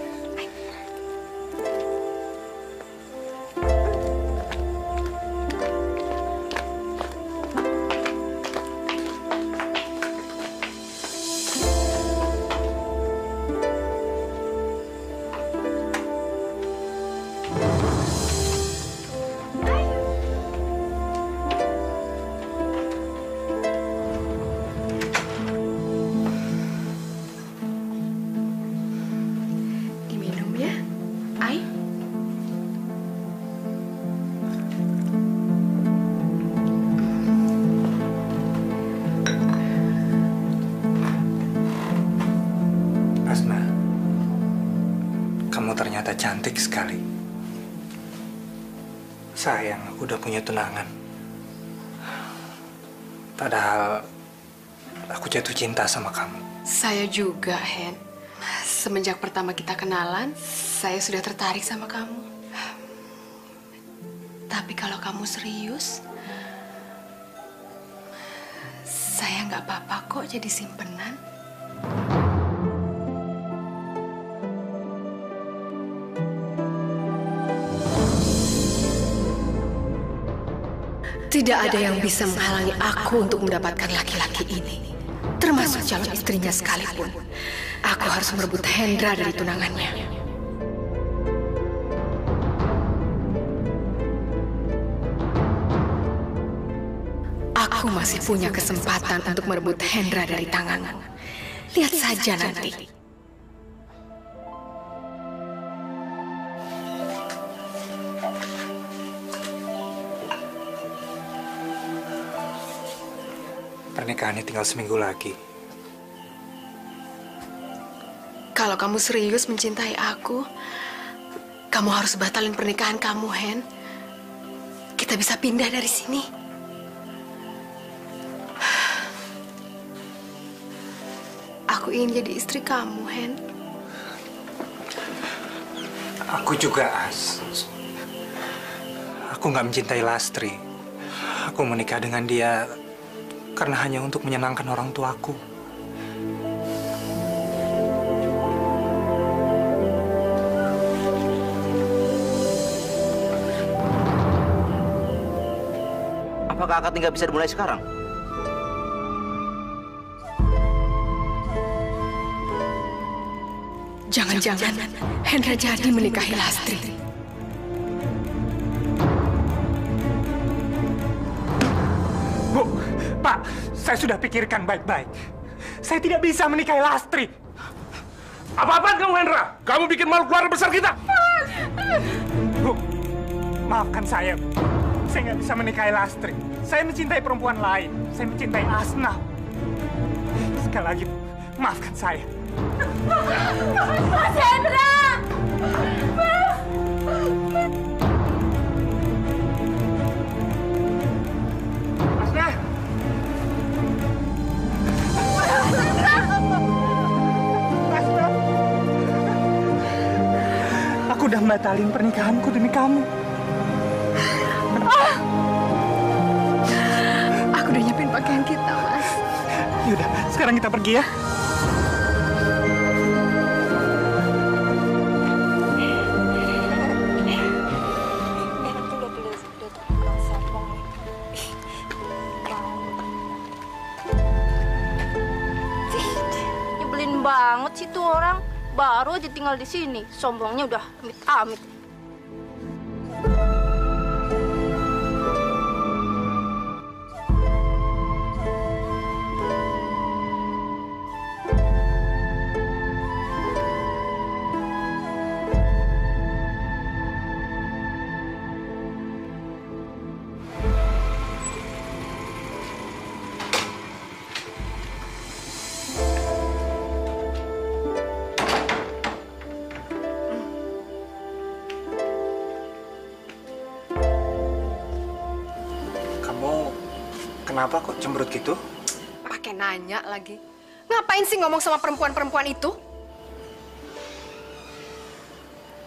Ternyata cantik sekali. Sayang, aku udah punya tunangan. Padahal aku jatuh cinta sama kamu. Saya juga, Hen. Semenjak pertama kita kenalan, saya sudah tertarik sama kamu. Tapi kalau kamu serius, saya nggak apa-apa kok jadi simpenan. Tidak ada yang bisa menghalangi aku untuk mendapatkan laki-laki ini, termasuk calon istrinya sekalipun. Aku harus merebut Hendra dari tunangannya. Aku masih punya kesempatan untuk merebut Hendra dari tanganmu. Lihat saja nanti. Pernikahannya tinggal seminggu lagi. Kalau kamu serius mencintai aku, kamu harus batalin pernikahan kamu, Hen. Kita bisa pindah dari sini. Aku ingin jadi istri kamu, Hen. Aku juga, As. Aku nggak mencintai Lastri. Aku menikah dengan dia karena hanya untuk menyenangkan orang tuaku. Apakah akad nikah bisa dimulai sekarang? Jangan-jangan Hendra jadi menikahi Lastri. Bu, Pak, saya sudah pikirkan baik-baik. Saya tidak bisa menikahi Lastri. Apa-apaan kamu, Hendra? Kamu bikin malu keluarga besar kita. Bu, maafkan saya. Saya nggak bisa menikahi Lastri. Saya mencintai perempuan lain. Saya mencintai Asna. Sekali lagi, maafkan saya. Mas Hendra! Asna! Asna! Aku udah batalin pernikahanku demi kamu. Aku udah nyiapin pakaian kita, Mas. Yaudah, sekarang kita pergi ya. Nyebelin banget sih tuh orang. Baru aja tinggal di sini, sombongnya udah amit-amit. Kenapa kok cemberut gitu? Pakai nanya lagi. Ngapain sih ngomong sama perempuan-perempuan itu?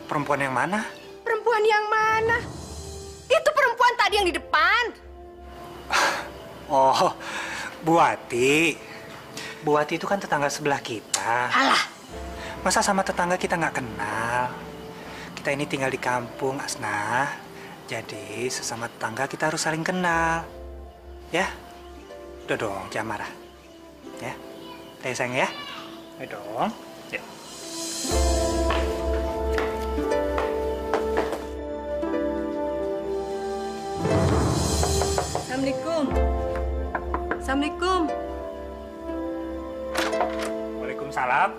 Perempuan yang mana? Perempuan yang mana? Itu perempuan tadi yang di depan. Oh, Bu Wati. Bu Wati itu kan tetangga sebelah kita. Alah. Masa sama tetangga kita nggak kenal? Kita ini tinggal di kampung, Asna. Jadi sesama tetangga kita harus saling kenal. Ya, udah dong, jangan marah. Ya, ayo sayang ya. Ayo dong. Ya. Assalamualaikum. Assalamualaikum. Waalaikumsalam.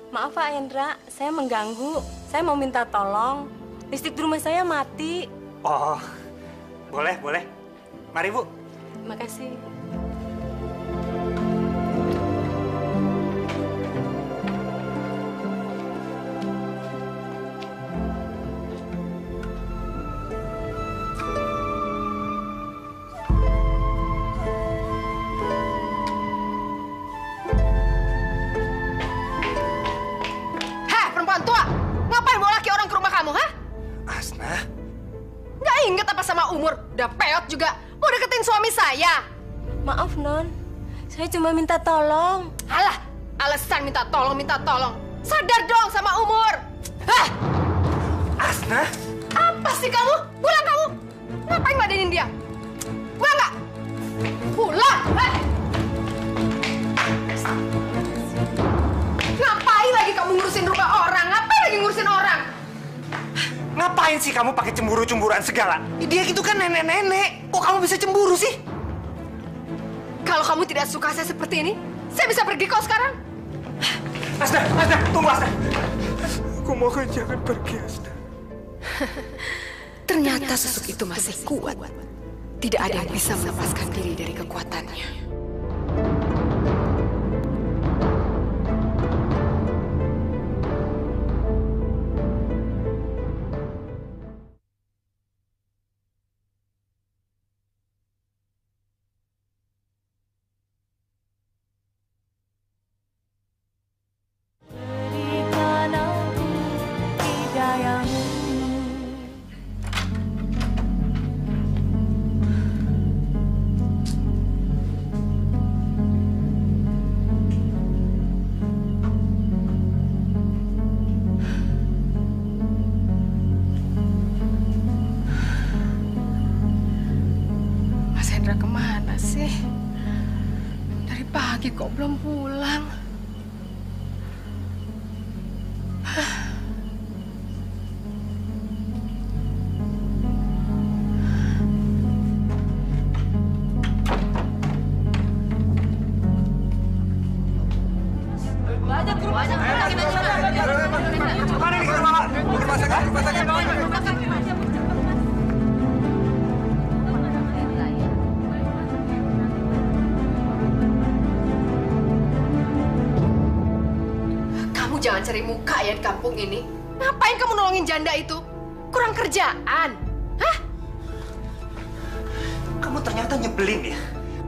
Maaf Pak Hendra, saya mengganggu. Saya mau minta tolong. Listrik di rumah saya mati. Oh, boleh, boleh. Mari Bu. Terima kasih. umur. Udah peot juga. Mau deketin suami saya. Maaf, Non. Saya cuma minta tolong. Alah, alasan minta tolong. Sadar dong sama umur. Hah? Asna? Apa sih kamu? Pulang kamu. Ngapain ngeladenin dia? Pulang nggak? Pulang! Ngapain lagi kamu ngurusin rumah orang? Ngapain lagi ngurusin orang? Ngapain sih kamu pakai cemburu-cemburuan segala? Dia itu kan nenek-nenek. Kok kamu bisa cemburu sih? Kalau kamu tidak suka saya seperti ini, saya bisa pergi kok sekarang. Asna, tunggu Asna. Aku mohon jangan pergi, Asna. Ternyata susuk itu masih kuat. Tidak ada yang bisa melepaskan diri dari kekuatannya. Kemana sih? Dari pagi kok belum pulang? Jangan cari muka ya di kampung ini. Ngapain kamu nolongin janda itu? Kurang kerjaan. Hah? Kamu ternyata nyebelin ya.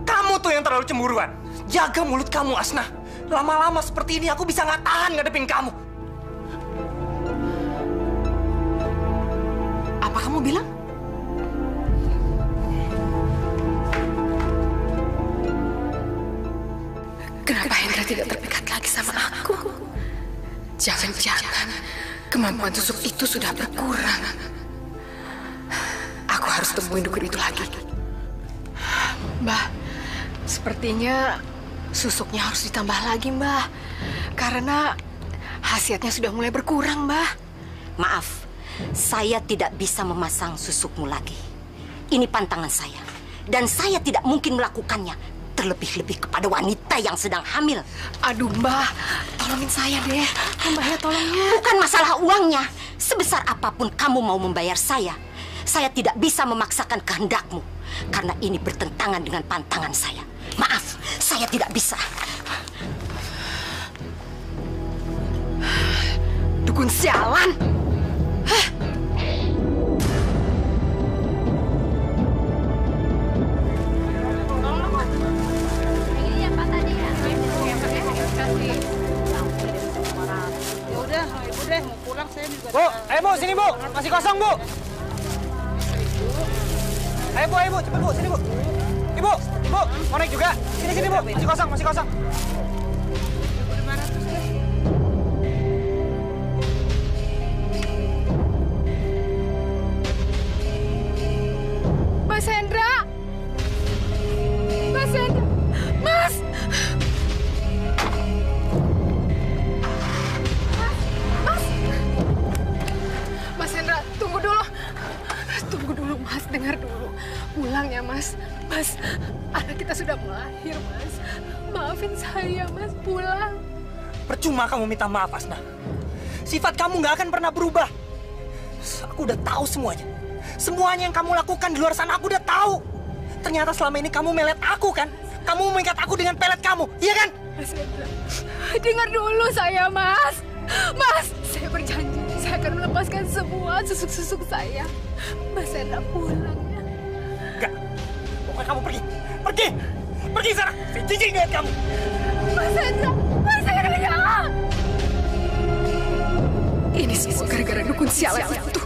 Kamu tuh yang terlalu cemburuan. Jaga mulut kamu, Asna. Lama-lama seperti ini aku bisa nggak tahan ngadepin kamu. Apa kamu bilang? Kenapa Hendra tidak terpikat lagi sama aku? Jangan-jangan kemampuan susuk itu sudah berkurang. Aku harus temuin dukun itu lagi. Mbah, sepertinya susuknya harus ditambah lagi, Mbah. Karena khasiatnya sudah mulai berkurang, Mbah. Maaf, saya tidak bisa memasang susukmu lagi. Ini pantangan saya. Dan saya tidak mungkin melakukannya. Terlebih-lebih kepada wanita yang sedang hamil. Aduh, Mbah, tolongin saya deh. Mbah ya, tolongnya. Bukan masalah uangnya. Sebesar apapun kamu mau membayar saya tidak bisa memaksakan kehendakmu. Karena ini bertentangan dengan pantangan saya. Maaf, saya tidak bisa. Dukun sialan! Hah? Bu, ayo Bu, sini Bu, masih kosong Bu. Ayo Bu, cepet Bu, sini Bu. Ibu, mau naik juga? Sini Bu, masih kosong. Mas Hendra! Mas Hendra! Mas! Mas Hendra, tunggu dulu. Tunggu dulu, Mas. Dengar dulu. Pulang ya, Mas. Mas, anak kita sudah melahir, Mas. Maafin saya, Mas. Pulang. Percuma kamu minta maaf, Asna. Sifat kamu nggak akan pernah berubah. Aku udah tahu semuanya. Semuanya yang kamu lakukan di luar sana aku udah tahu. Ternyata selama ini kamu melet aku kan? Kamu mengikat aku dengan pelet kamu, iya kan? Mas Hendra, dengar dulu saya, Mas. Mas, saya berjanji saya akan melepaskan semua susuk-susuk saya. Mas Hendra pulang ya. Enggak, pokoknya kamu pergi. Pergi sana. Saya jijik ngeliat kamu. Mas Hendra. Ini semua gara-gara dukun sialan itu.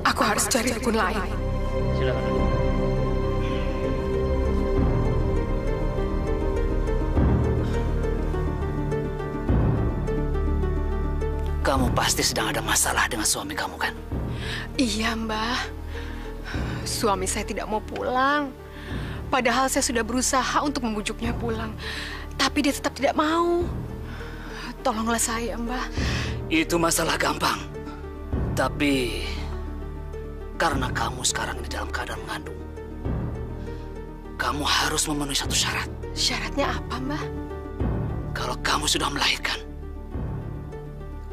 Aku harus cari dukun lain. Kamu pasti sedang ada masalah dengan suami kamu, kan? Iya, Mbah. Suami saya tidak mau pulang. Padahal saya sudah berusaha untuk membujuknya pulang. Tapi dia tetap tidak mau. Tolonglah saya, Mbah. Itu masalah gampang. Tapi karena kamu sekarang di dalam keadaan mengandung, kamu harus memenuhi satu syarat. Syaratnya apa, Mbah? Kalau kamu sudah melahirkan,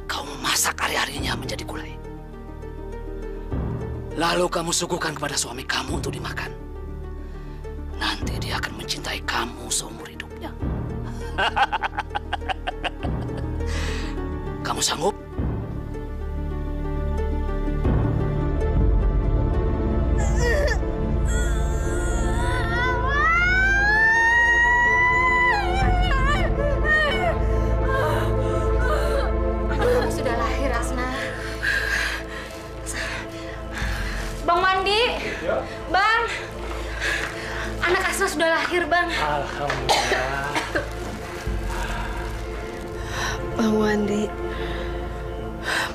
kamu masak hari-harinya menjadi gulai. Lalu kamu suguhkan kepada suami kamu untuk dimakan. Nanti dia akan mencintai kamu seumur hidupnya. Kamu sanggup? Sudah lahir, Asna. Bang Wandi, Bang, anak Asna sudah lahir, Bang. Alhamdulillah. Bang Wandi,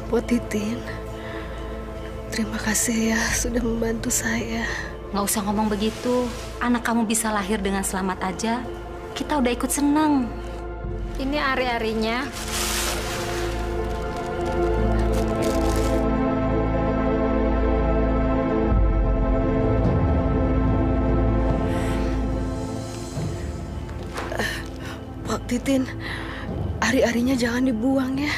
Pok Titin, terima kasih ya sudah membantu saya. Nggak usah ngomong begitu. Anak kamu bisa lahir dengan selamat aja. Kita udah ikut seneng. Ini ari-arinya. Pok Titin, ari-arinya jangan dibuang ya.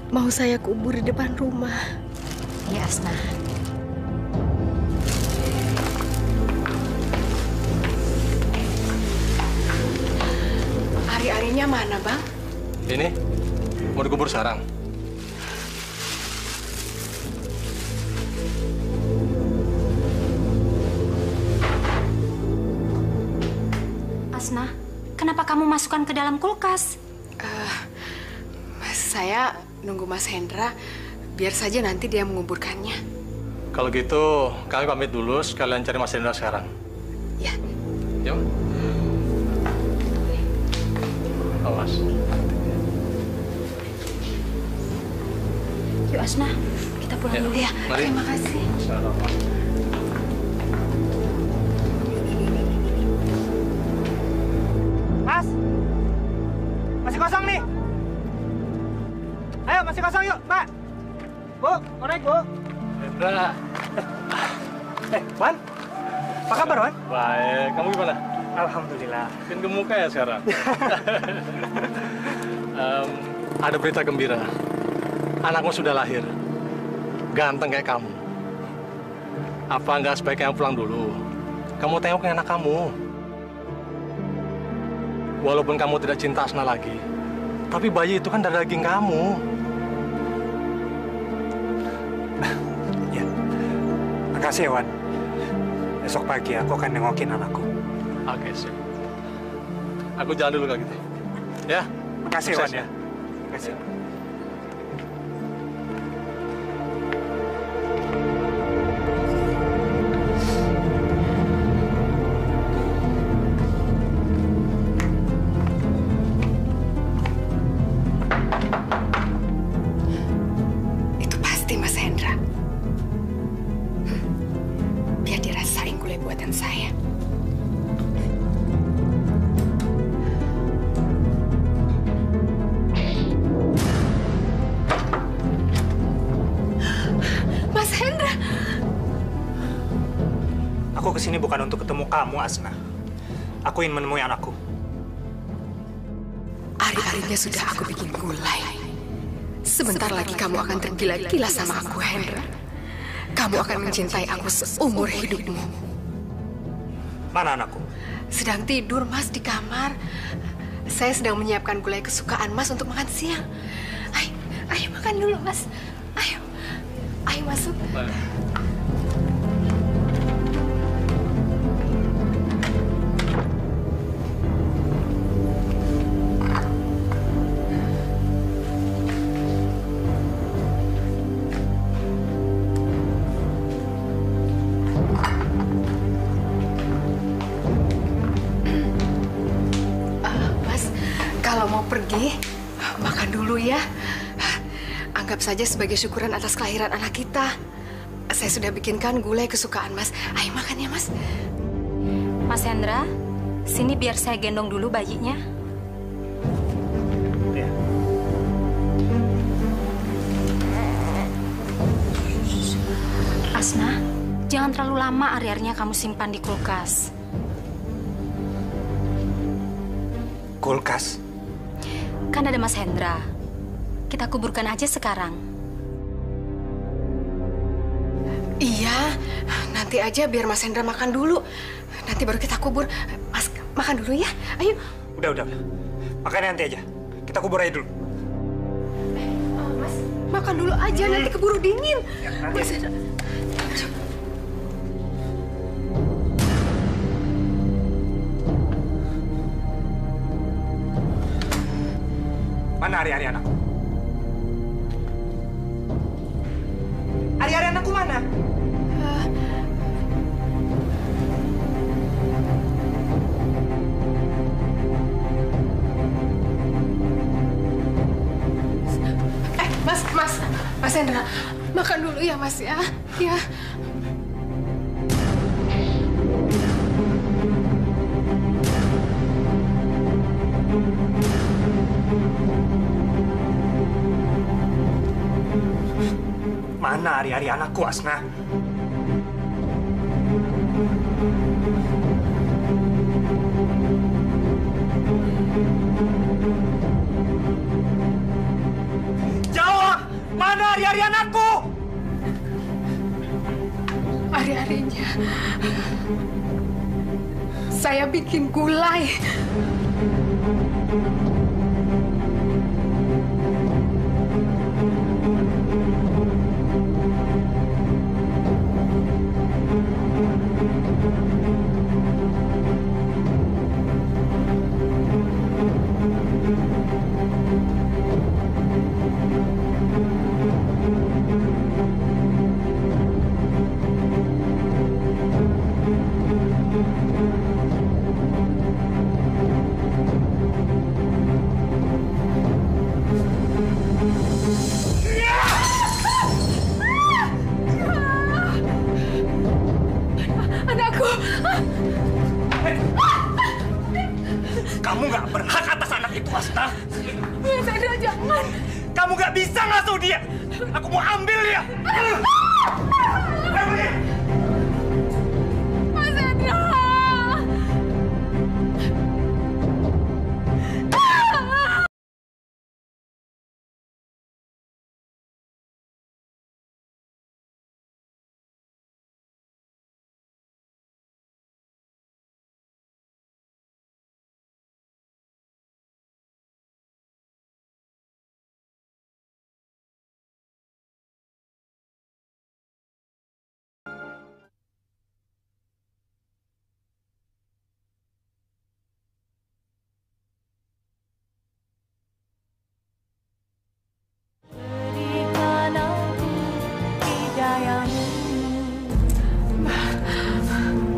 Mau saya kubur di depan rumah. Iya, Asna. Ari-arinya mana, Bang? Ini mau dikubur sekarang. Asna, kenapa kamu masukkan ke dalam kulkas? Saya nunggu Mas Hendra, biar saja nanti dia menguburkannya. Kalau gitu, kami pamit dulu, sekalian cari Mas Hendra sekarang. Ya. Yuk. Awas. Yuk, Asna, kita pulang dulu. Ya, mari. terima kasih. Mas, masih kosong nih. Ayo, masih kosong yuk, Mbak. Bu, mau naik, Bu? Hendra. Wan, apa kabar, Wan? Baik, kamu gimana? Alhamdulillah. Makin gemuka ya sekarang. Ada berita gembira. Anakmu sudah lahir. Ganteng kayak kamu. Apa nggak sebaiknya pulang dulu? Kamu tengok anak kamu. Walaupun kamu tidak cinta Asna lagi, tapi bayi itu kan dari daging kamu. Ya, makasih ya, Wan. Besok pagi aku akan nengokin anakku. Oke, sip. Aku jalan dulu kalau gitu. Ya. Makasih, Sukses, Wan ya. Makasih. Itu pasti Mas Hendra. Biar dirasain gulai buatan saya. Mas Hendra! Aku kesini bukan untuk ketemu kamu, Asna. Aku ingin menemui anakku. Ari-arinya sudah aku bikin gulai. Sebentar lagi kamu akan tergila-gila sama aku, Hendra. Kamu akan mencintai aku seumur hidupmu. Mana anakku? Sedang tidur, Mas, di kamar. Saya sedang menyiapkan gulai kesukaan Mas untuk makan siang. Ayo makan dulu, Mas. Ayo masuk. Mas, kalau mau pergi, makan dulu ya. anggap saja sebagai syukuran atas kelahiran anak kita. Saya sudah bikinkan gulai kesukaan Mas. Ayo makan ya, Mas. Mas Hendra, sini biar saya gendong dulu bayinya. Ya. Asna, jangan terlalu lama ari-arinya kamu simpan di kulkas. Kulkas? Kan ada Mas Hendra. Kita kuburkan aja sekarang. Iya, nanti aja biar Mas Hendra makan dulu. Nanti baru kita kubur. Mas, makan dulu ya. Ayo. Udah. Makannya nanti aja. Kita kubur aja dulu. Mas, makan dulu aja. Nanti keburu dingin. Ya, nanti. Mas Hendra. Mana ari-ari anakku? Ari-ari anakku mana? Mas Hendra, makan dulu ya, Mas ya. Ya. Mana ari-ari anakku, Asna? Jawab! Mana ari-ari anakku? Ari-arinya saya bikin gulai. Kamu nggak berhak atas anak itu, Asna. Mas Hendra, jangan. Kamu nggak bisa ngasuh dia. Aku mau ambil dia. Mas Hendra.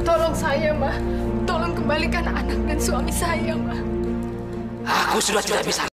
Tolong saya, Ma. Tolong kembalikan anak dan suami saya, Ma. Aku sudah tidak bisa